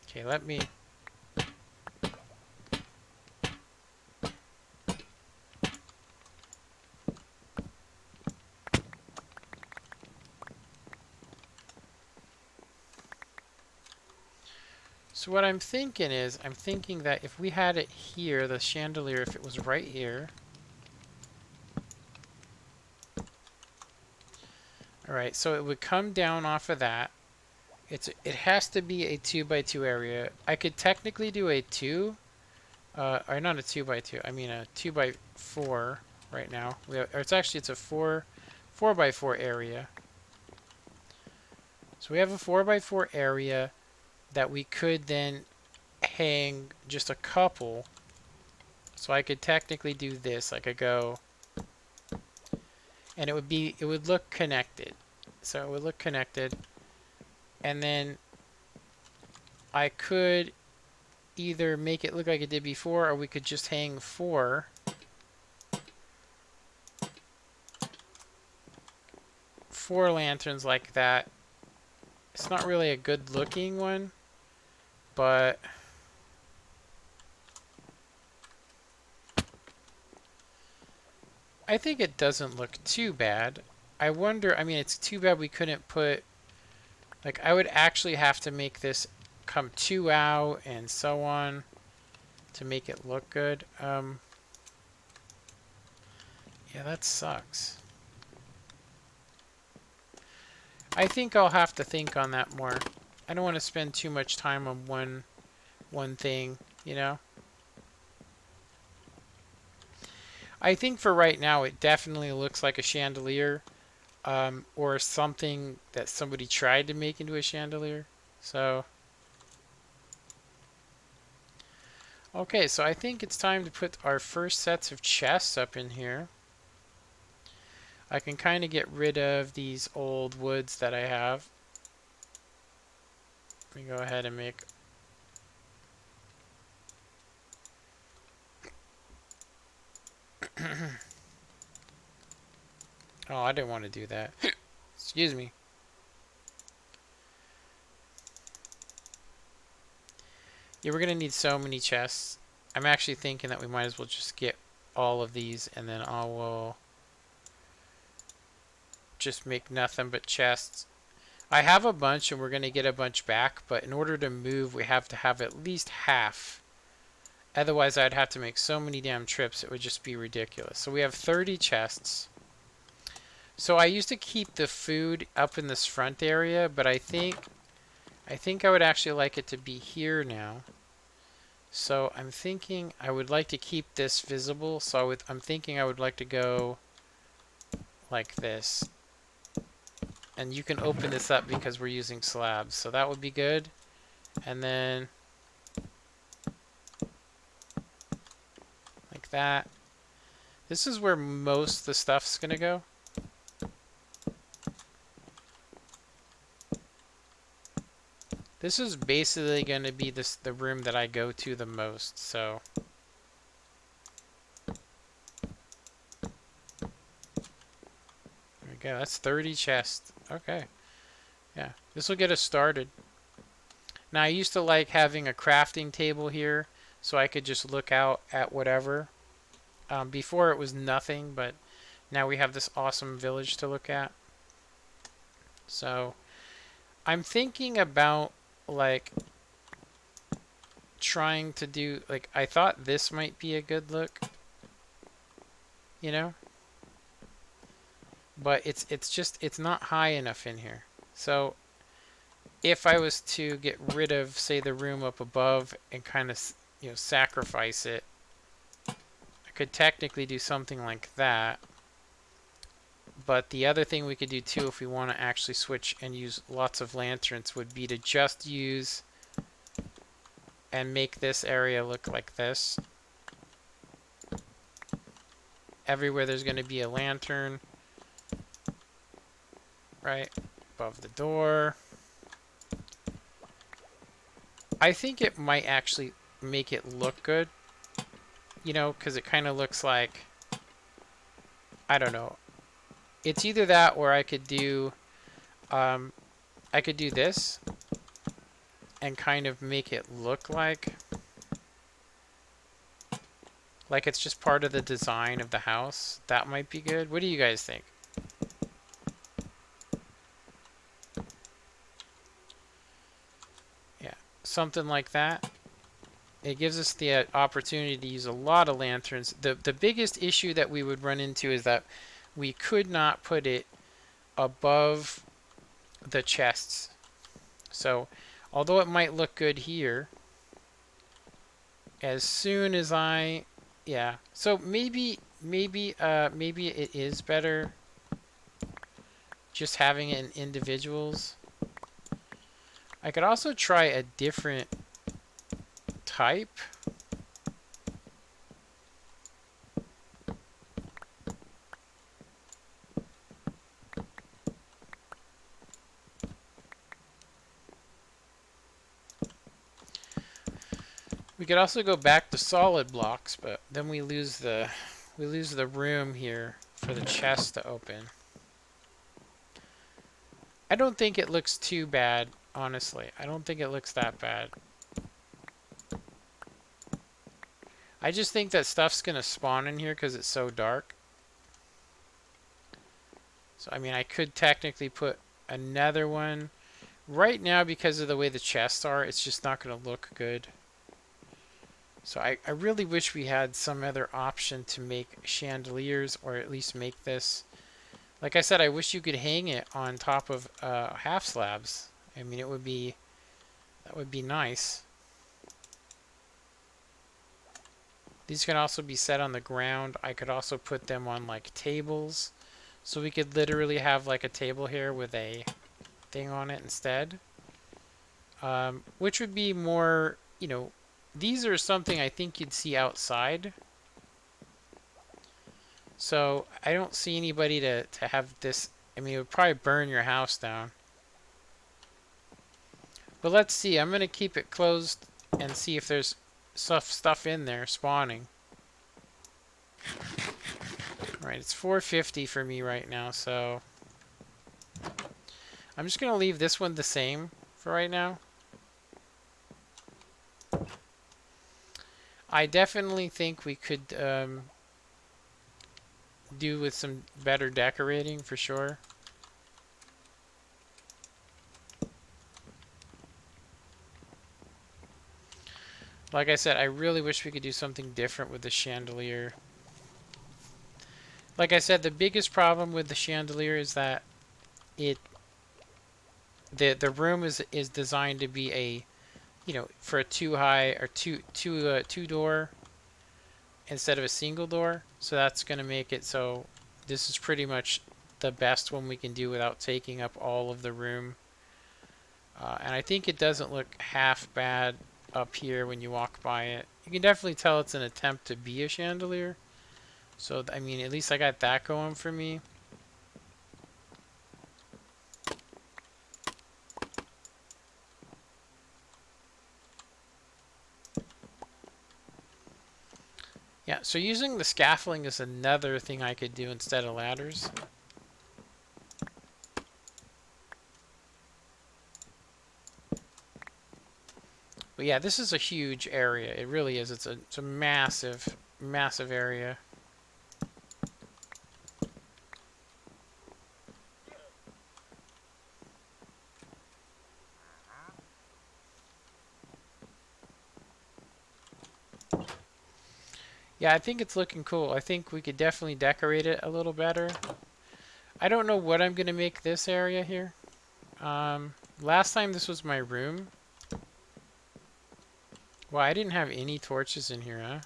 Okay, let me... So what I'm thinking is, I'm thinking that if we had it here, the chandelier, if it was right here. Alright, so it would come down off of that. It has to be a 2x2 area. I could technically do a 2, Or not a 2x2. I mean a 2x4 right now. Or it's a 4x4 area. So we have a 4x4 area that we could then hang just a couple. So I could technically do this. I could go, and it would look connected. So it would look connected, and then I could either make it look like it did before, or we could just hang four lanterns like that. It's not really a good looking one, but I think it doesn't look too bad. I wonder, I mean, it's too bad we couldn't put, like, I would actually have to make this come 2 out and so on to make it look good. Yeah, that sucks. I think I'll have to think on that more. I don't want to spend too much time on one thing, you know? I think for right now it definitely looks like a chandelier, or something that somebody tried to make into a chandelier. So, okay, so I think it's time to put our first sets of chests up in here. I can kind of get rid of these old woods that I have. Let me go ahead and make... Oh, I didn't want to do that. Excuse me. Yeah, we're going to need so many chests. I'm actually thinking that we might as well just get all of these, and then I will just make nothing but chests. I have a bunch, and we're going to get a bunch back, but in order to move, we have to have at least half. Otherwise, I'd have to make so many damn trips, it would just be ridiculous. So we have 30 chests. So I used to keep the food up in this front area, but I think I would actually like it to be here now. So I'm thinking I would like to keep this visible. So I'm thinking I would like to go like this. And you can open this up because we're using slabs. So that would be good. And then like that. This is where most of the stuff's going to go. This is basically going to be the room that I go to the most, so. There we go, that's 30 chests. Okay. Yeah, this will get us started. Now, I used to like having a crafting table here, so I could just look out at whatever. Before it was nothing, but now we have this awesome village to look at. So, I'm thinking about, like, trying to do, like, I thought this might be a good look, you know, but it's not high enough in here. So if I was to get rid of, say, the room up above and kind of, you know, sacrifice it, I could technically do something like that. But the other thing we could do too, if we want to actually switch and use lots of lanterns, would be to just use and make this area look like this. Everywhere there's going to be a lantern, right above the door. I think it might actually make it look good, you know, because it kind of looks like, I don't know. It's either that or I could do this and kind of make it look like it's just part of the design of the house. That might be good. What do you guys think? Yeah, something like that. It gives us the opportunity to use a lot of lanterns. The biggest issue that we would run into is that we could not put it above the chests. So although it might look good here, as soon as yeah. So maybe it is better just having it in individuals. I could also try a different type. We could also go back to solid blocks, but then we lose the room here for the chest to open. I don't think it looks too bad, honestly. I don't think it looks that bad. I just think that stuff's gonna spawn in here because it's so dark. So I mean, I could technically put another one. Right now, because of the way the chests are, it's just not gonna look good. So I really wish we had some other option to make chandeliers, or at least make this. Like I said, I wish you could hang it on top of half slabs. I mean, that would be nice. These can also be set on the ground. I could also put them on like tables. So we could literally have like a table here with a thing on it instead. Which would be more, you know, these are something I think you'd see outside. So I don't see anybody to have this. I mean, it would probably burn your house down. But let's see. I'm going to keep it closed and see if there's stuff in there spawning. Alright, it's 450 for me right now, so I'm just going to leave this one the same for right now. I definitely think we could do with some better decorating for sure. Like I said, I really wish we could do something different with the chandelier. Like I said, the biggest problem with the chandelier is that the room is designed to be a, you know, for a two high or two door instead of a single door. So that's going to make it so this is pretty much the best one we can do without taking up all of the room. And I think it doesn't look half bad up here when you walk by it. You can definitely tell it's an attempt to be a chandelier. So, I mean, at least I got that going for me. Yeah, so using the scaffolding is another thing I could do instead of ladders. But yeah, this is a huge area. It really is. It's a massive, massive area. Yeah, I think it's looking cool. I think we could definitely decorate it a little better. I don't know what I'm going to make this area here. Last time this was my room. Well, I didn't have any torches in here, huh?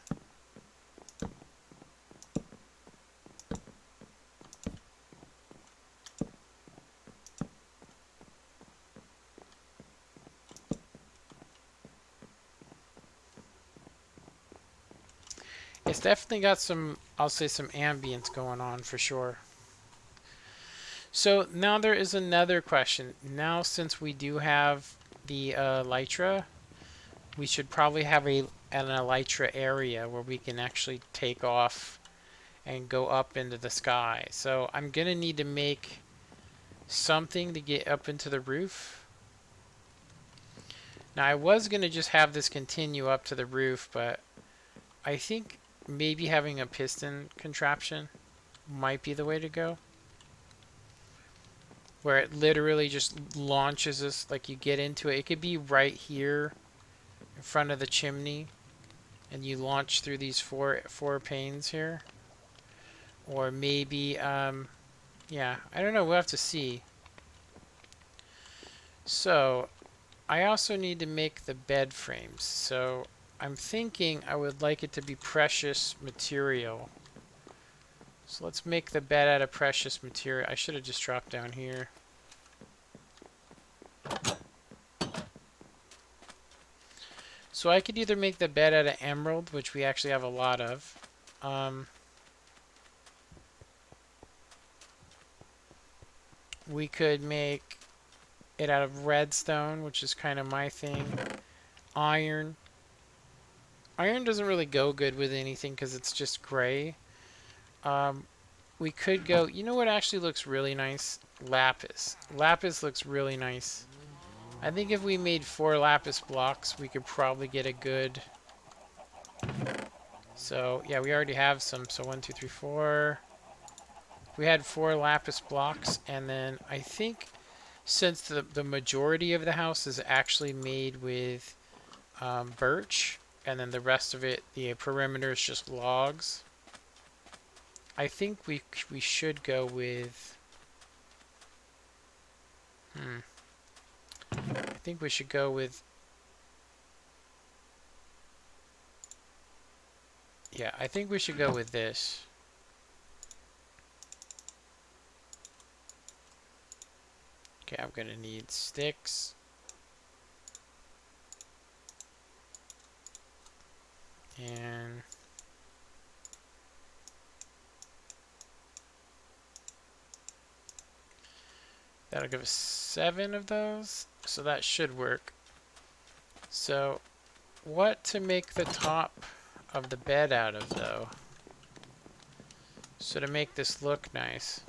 It's definitely got some, I'll say some ambience going on for sure. So now there is another question. Now since we do have the elytra, we should probably have an elytra area where we can actually take off and go up into the sky. So I'm going to need to make something to get up into the roof. Now I was going to just have this continue up to the roof, but I think maybe having a piston contraption might be the way to go. Where it literally just launches us, like you get into it. It could be right here in front of the chimney, and you launch through these four panes here. Or maybe, yeah, I don't know. We'll have to see. So, I also need to make the bed frames. So, I'm thinking I would like it to be precious material. So let's make the bed out of precious material. I should have just dropped down here. So I could either make the bed out of emerald, which we actually have a lot of. We could make it out of redstone, which is kind of my thing. Iron. Iron doesn't really go good with anything because it's just gray. We could go... You know what actually looks really nice? Lapis. Lapis looks really nice. I think if we made 4 lapis blocks, we could probably get a good... So, yeah, we already have some. So 1, 2, 3, 4. We had 4 lapis blocks, and then I think since the majority of the house is actually made with birch, and then the rest of it, the perimeter is just logs, I think we should go with... I think we should go with... Yeah, I think we should go with this. Okay, I'm gonna need sticks. And... that'll give us 7 of those. So that should work. So, what to make the top of the bed out of, though? So to make this look nice.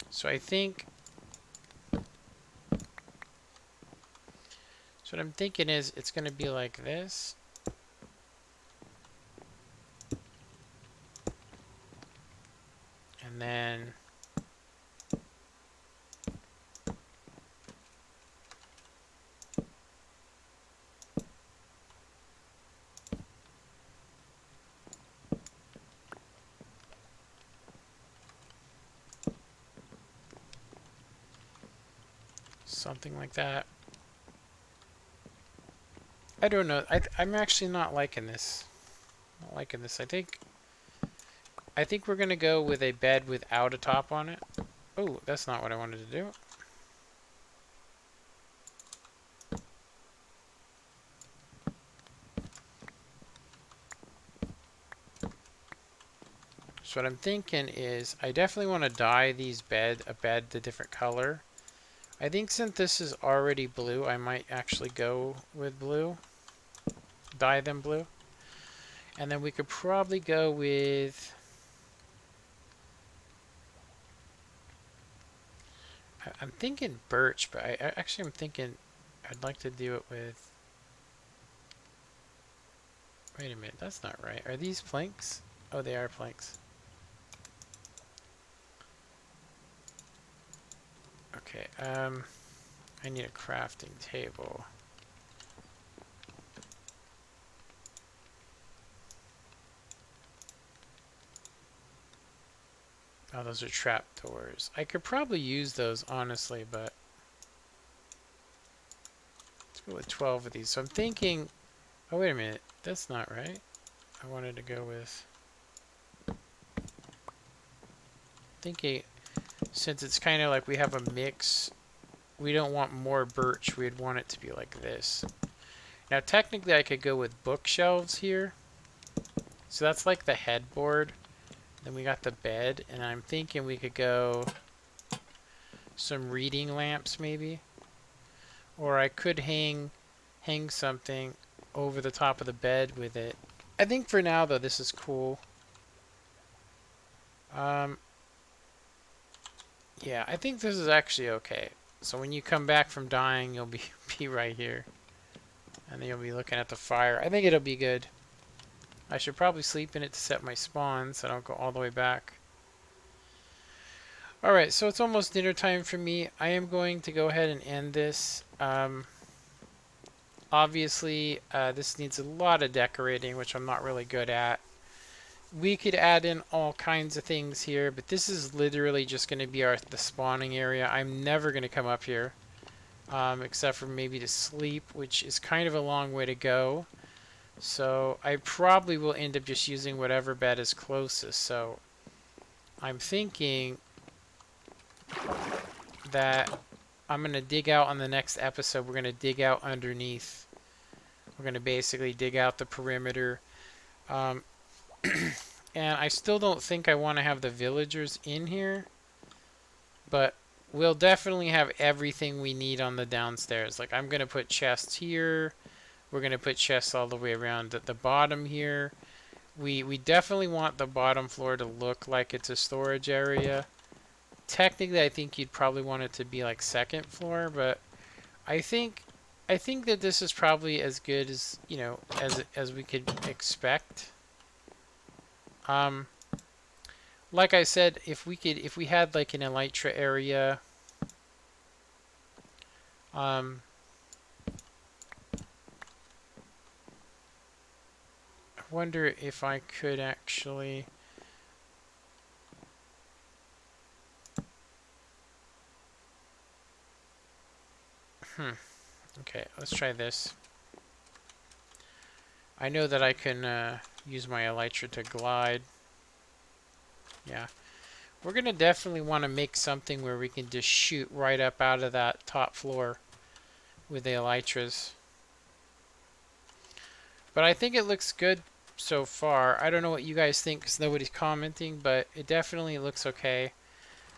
So I think... So what I'm thinking is it's going to be like this. And then... something like that. I don't know. I'm actually not liking this. Not liking this. I think we're going to go with a bed without a top on it. Oh, that's not what I wanted to do. So what I'm thinking is I definitely want to dye these a bed a different color. I think since this is already blue, I might actually go with blue. Dye them blue. And then we could probably go with... I'm thinking birch, but I'm thinking I'd like to do it with... Wait a minute, that's not right. Are these planks? Oh, they are planks. Okay, I need a crafting table. Oh, those are trap doors. I could probably use those, honestly, but... Let's go with 12 of these. So I'm thinking... Oh, wait a minute. That's not right. I wanted to go with... Thinking... Since it's kind of like we have a mix, we don't want more birch. We'd want it to be like this. Now, technically, I could go with bookshelves here. So that's like the headboard. Then we got the bed, and I'm thinking we could go some reading lamps, maybe. Or I could hang something over the top of the bed with it. I think for now, though, this is cool. Yeah, I think this is actually okay. So when you come back from dying, you'll be right here. And then you'll be looking at the fire. I think it'll be good. I should probably sleep in it to set my spawn so I don't go all the way back. Alright, so it's almost dinner time for me. I am going to go ahead and end this. Obviously, this needs a lot of decorating, which I'm not really good at. We could add in all kinds of things here, but this is literally just going to be the spawning area. I'm never going to come up here. except for maybe to sleep, which is kind of a long way to go. So I probably will end up just using whatever bed is closest. So I'm thinking that I'm going to dig out on the next episode. We're going to dig out underneath. We're going to basically dig out the perimeter. Um, and I still don't think I want to have the villagers in here. But we'll definitely have everything we need on the downstairs. Like I'm going to put chests here. We're going to put chests all the way around at the bottom here. We definitely want the bottom floor to look like it's a storage area. Technically, I think you'd probably want it to be like second floor, but I think that this is probably as good as, you know, as we could expect. Um, like I said, if we had like an elytra area, I wonder if I could actually. Okay, let's try this. I know that I can use my elytra to glide. Yeah. We're going to definitely want to make something where we can just shoot right up out of that top floor with the elytras. But I think it looks good so far. I don't know what you guys think because nobody's commenting, but it definitely looks okay.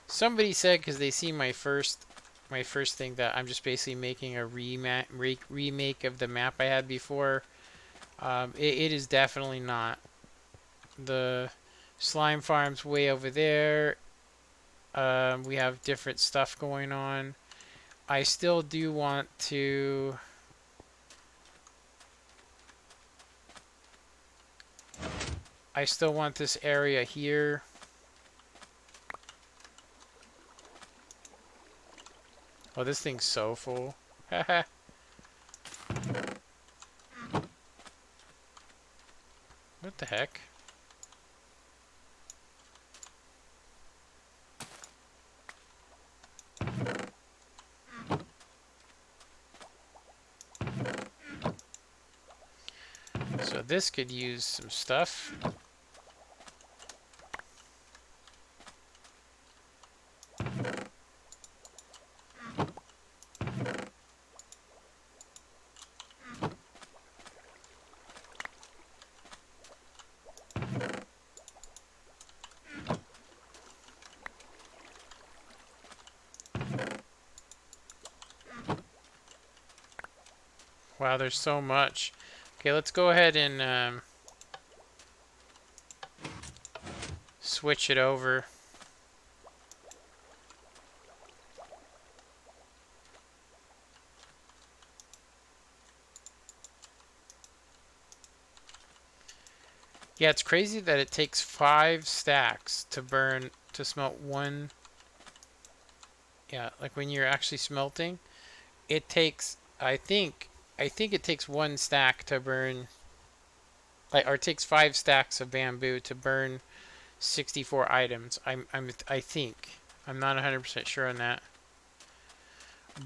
Somebody said, because they see my first thing, that I'm just basically making a remake of the map I had before. It is definitely not. The slime farm's way over there. We have different stuff going on. I still do want to. I still want this area here. Oh, this thing's so full. Haha. What the heck? So this could use some stuff. Wow, there's so much. Okay, let's go ahead and switch it over. Yeah, it's crazy that it takes 5 stacks to smelt one. Yeah, like when you're actually smelting, it takes, I think it takes 1 stack to burn, like, or it takes 5 stacks of bamboo to burn 64 items. I think. I'm not 100% sure on that.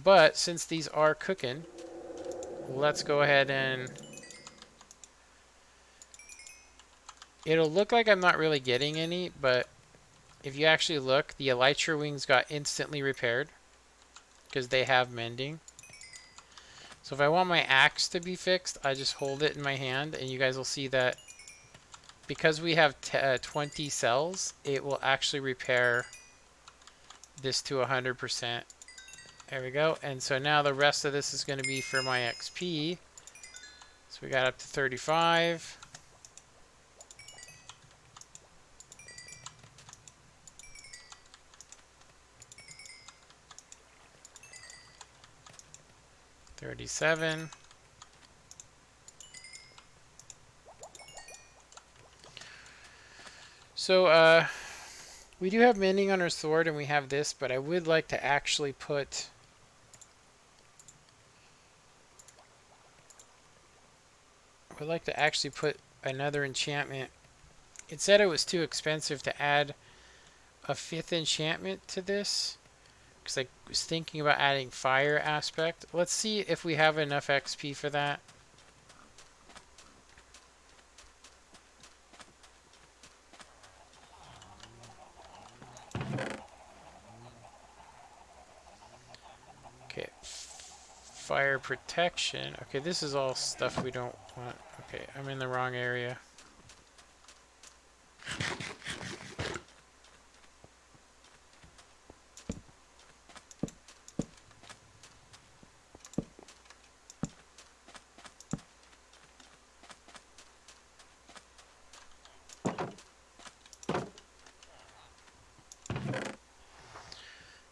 But since these are cooking, let's go ahead and. It'll look like I'm not really getting any, but if you actually look, the elytra wings got instantly repaired because they have mending. So if I want my axe to be fixed, I just hold it in my hand, and you guys will see that because we have 20 cells, it will actually repair this to 100%. There we go. And so now the rest of this is going to be for my XP. So we got up to 35. $37. So we do have mending on our sword, and we have this, but I would like to actually put. I would like to actually put another enchantment. It said it was too expensive to add a 5th enchantment to this, because I was thinking about adding fire aspect. Let's see if we have enough XP for that. Okay, fire protection. Okay, this is all stuff we don't want. Okay, I'm in the wrong area.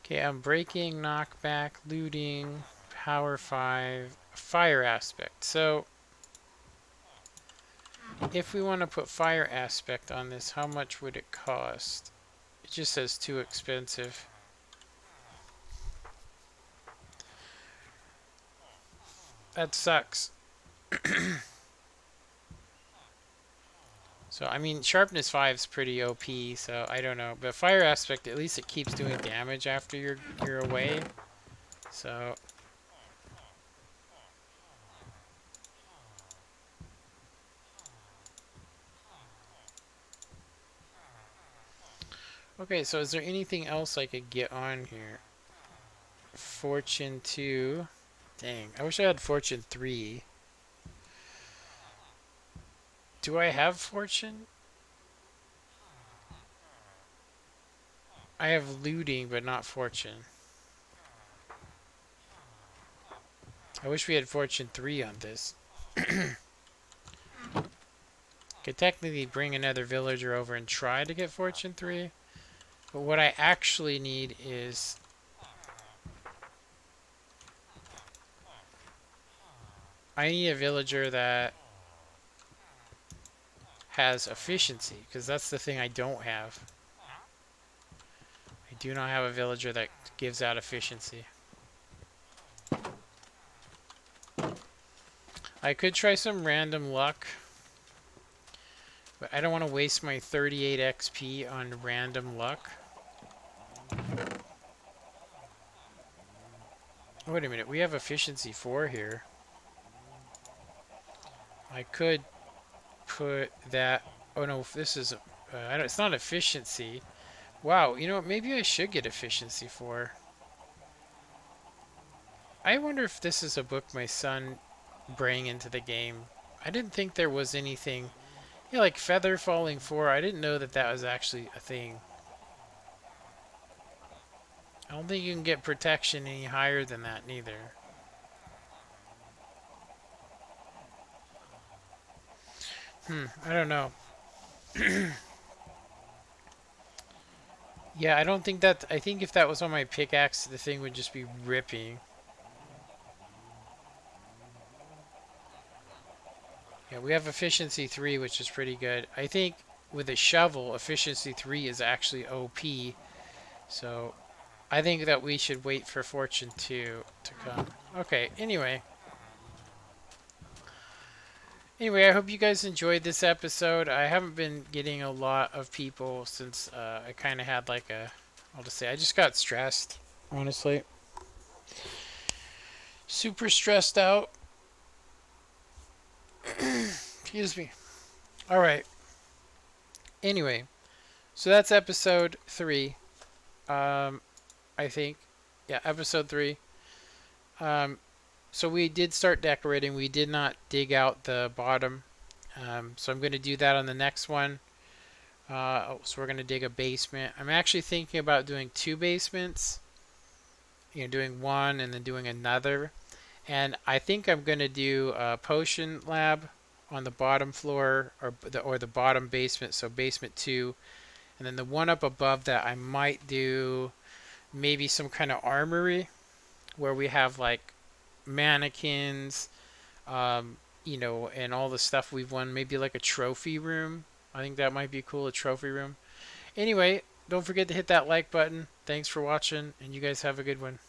Okay, I'm breaking, knockback, looting, power 5, fire aspect. So, if we want to put fire aspect on this, how much would it cost? It just says too expensive. That sucks. So, I mean, sharpness 5 is pretty OP, so I don't know. But fire aspect, at least it keeps doing damage after you're away. So, okay, so is there anything else I could get on here? Fortune 2. Dang, I wish I had Fortune 3. Do I have Fortune? I have looting, but not Fortune. I wish we had Fortune 3 on this. Could technically bring another villager over and try to get Fortune 3. But what I actually need is... I need a villager that has efficiency, because that's the thing I don't have. I do not have a villager that gives out efficiency. I could try some random luck, but I don't want to waste my 38 XP on random luck. Wait a minute, we have efficiency 4 here. I could put that... Oh no, this is... it's not efficiency. Wow, you know what? Maybe I should get efficiency 4. I wonder if this is a book my son bring into the game. I didn't think there was anything... Yeah, like Feather Falling 4. I didn't know that that was actually a thing. I don't think you can get protection any higher than that, neither. I don't know. Yeah, I don't think that... I think if that was on my pickaxe, the thing would just be ripping. Yeah, we have efficiency 3, which is pretty good. I think with a shovel, efficiency 3 is actually OP. So, I think that we should wait for Fortune 2 to come. Okay, anyway. Anyway, I hope you guys enjoyed this episode. I haven't been getting a lot of people since I kind of had like a... I'll just say, I just got stressed, honestly. Super stressed out. Excuse me. Alright. Anyway, so that's episode 3. I think. Yeah, episode 3. So we did start decorating. We did not dig out the bottom. So I'm going to do that on the next one. So we're going to dig a basement. I'm actually thinking about doing 2 basements. You know, doing one and then doing another. And I think I'm going to do a potion lab on the bottom floor or the bottom basement. So basement 2. And then the one up above that, I might do maybe some kind of armory where we have like mannequins, you know, and all the stuff we've won. Maybe like a trophy room. I think that might be cool, a trophy room. Anyway, don't forget to hit that like button. Thanks for watching, and you guys have a good one.